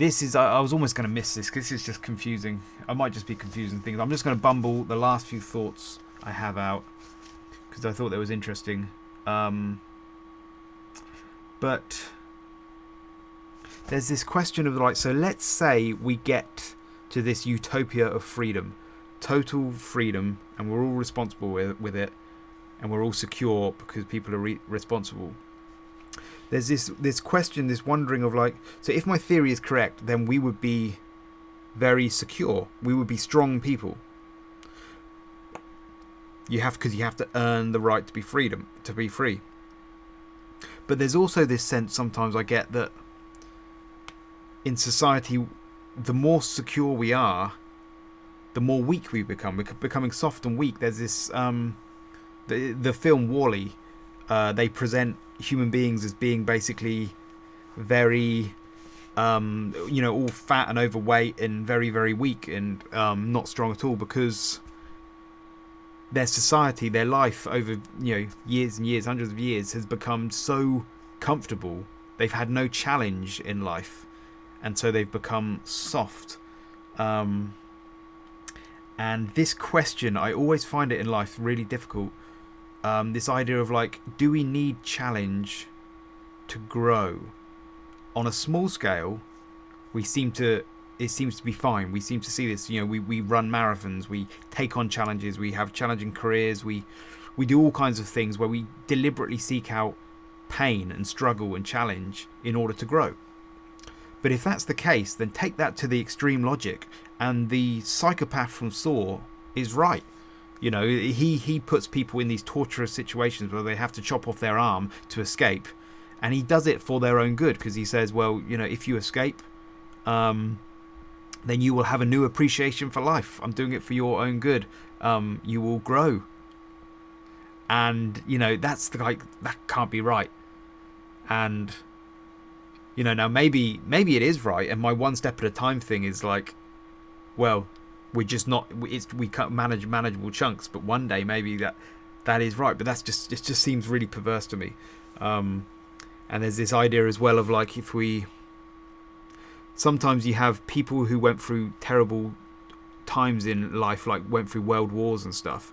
I was almost going to miss this because this is just confusing. I might just be confusing things. I'm just going to bumble the last few thoughts I have out because I thought that was interesting. But there's this question of so let's say we get to this utopia of freedom, total freedom, and we're all responsible with it, and we're all secure because people are responsible. There's this question, this wondering of so if my theory is correct, then we would be very secure. We would be strong people. Because you have to earn the right to be free. But there's also this sense sometimes I get that in society, the more secure we are, the more weak we become. We're becoming soft and weak. There's this the film WALL-E. They present human beings as being basically very all fat and overweight and very, very weak and not strong at all, because their society, their life over years and years, hundreds of years, has become so comfortable. They've had no challenge in life, and so they've become soft. And this question, I always find it in life really difficult. This idea of do we need challenge to grow? On a small scale, it seems to be fine. We seem to see this. We run marathons, we take on challenges, we have challenging careers, we do all kinds of things where we deliberately seek out pain and struggle and challenge in order to grow. But if that's the case, then take that to the extreme logic, and the psychopath from Saw is right. He puts people in these torturous situations where they have to chop off their arm to escape, and he does it for their own good, because he says, well, if you escape, then you will have a new appreciation for life. I'm doing it for your own good. You will grow. And, that's that can't be right. And, now maybe it is right. And my one step at a time thing is well, we're just not, we can't manage manageable chunks, but one day maybe that is right. But it just seems really perverse to me. And there's this idea as well of if we, sometimes you have people who went through terrible times in life, went through world wars and stuff.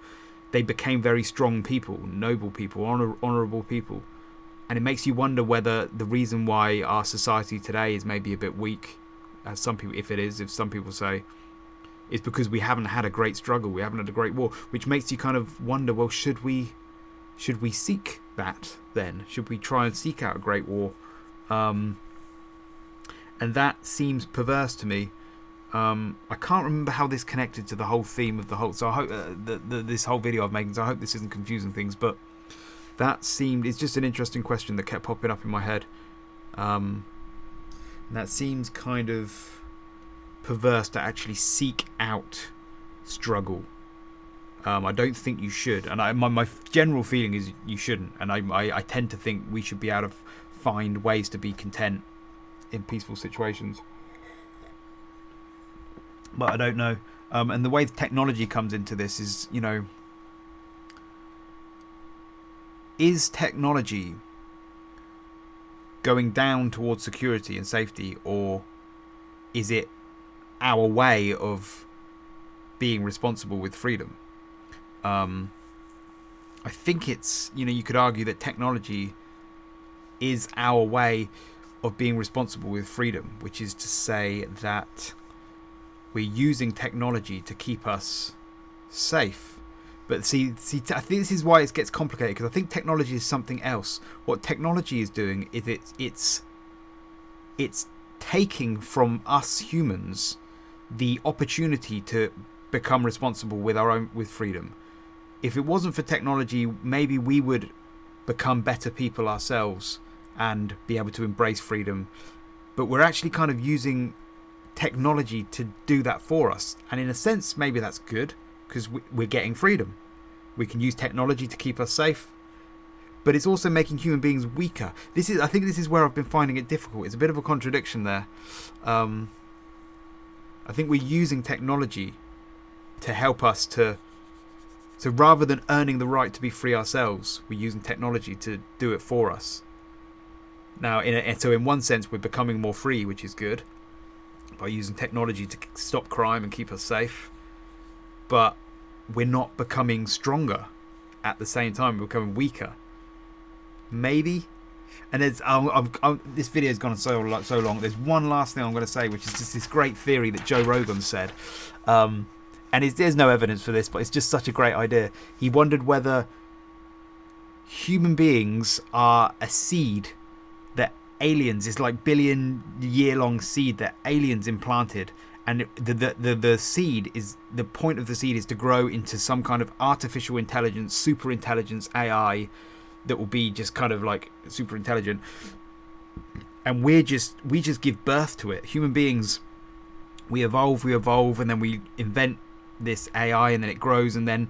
They became very strong people, noble people, honorable people. And it makes you wonder whether the reason why our society today is maybe a bit weak, as some people, if some people say, is because we haven't had a great struggle, we haven't had a great war, which makes you kind of wonder, well, should we seek that then? Should we try and seek out a great war? And that seems perverse to me. I can't remember how this connected to the whole theme of the whole. So I hope this whole video I've made. So I hope this isn't confusing things, but it's just an interesting question that kept popping up in my head. And that seems kind of perverse to actually seek out struggle. I don't think you should, and my general feeling is you shouldn't. And I tend to think we should be able to find ways to be content in peaceful situations. But I don't know. And the way technology comes into this is, is technology going down towards security and safety, or is it our way of being responsible with freedom? I think it's, you could argue that technology is our way of being responsible with freedom, which is to say that we're using technology to keep us safe. But see, I think this is why it gets complicated, because I think technology is something else. What technology is doing is it's taking from us humans the opportunity to become responsible with freedom. If it wasn't for technology, maybe we would become better people ourselves and be able to embrace freedom. But we're actually kind of using technology to do that for us, and in a sense maybe that's good, because we're getting freedom. We can use technology to keep us safe, but it's also making human beings weaker. I think this is where I've been finding it difficult. It's a bit of a contradiction there. I think we're using technology to help us to rather than earning the right to be free ourselves, we're using technology to do it for us. Now, so in one sense, we're becoming more free, which is good, by using technology to stop crime and keep us safe. But we're not becoming stronger at the same time. We're becoming weaker. Maybe. And this video has gone so long. There's one last thing I'm going to say, which is just this great theory that Joe Rogan said. And there's no evidence for this, but it's just such a great idea. He wondered whether human beings are a seed that aliens, is like billion-year-long seed that aliens implanted, and the seed is, the point of the seed is to grow into some kind of artificial intelligence, super intelligence AI that will be just kind of like super intelligent, and we just give birth to it. Human beings, we evolve, and then we invent this AI, and then it grows, and then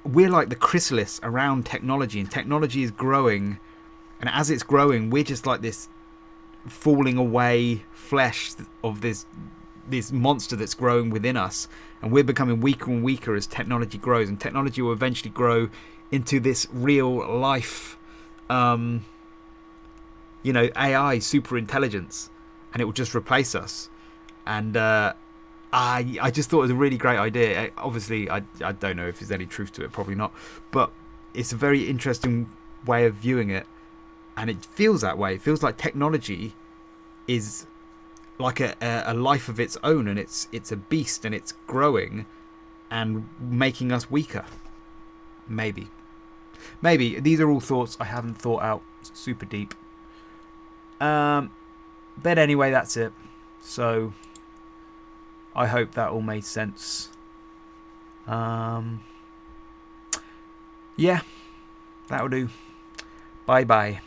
we're like the chrysalis around technology, and technology is growing. And as it's growing, we're just like this falling away flesh of this monster that's growing within us. And we're becoming weaker and weaker as technology grows. And technology will eventually grow into this real life, AI, super intelligence. And it will just replace us. And I just thought it was a really great idea. Obviously, I don't know if there's any truth to it. Probably not. But it's a very interesting way of viewing it. And it feels that way. It feels like technology is like a life of its own, and it's a beast, and it's growing and making us weaker. Maybe. These are all thoughts I haven't thought out super deep. But anyway, that's it. So I hope that all made sense. Yeah, that'll do. Bye bye.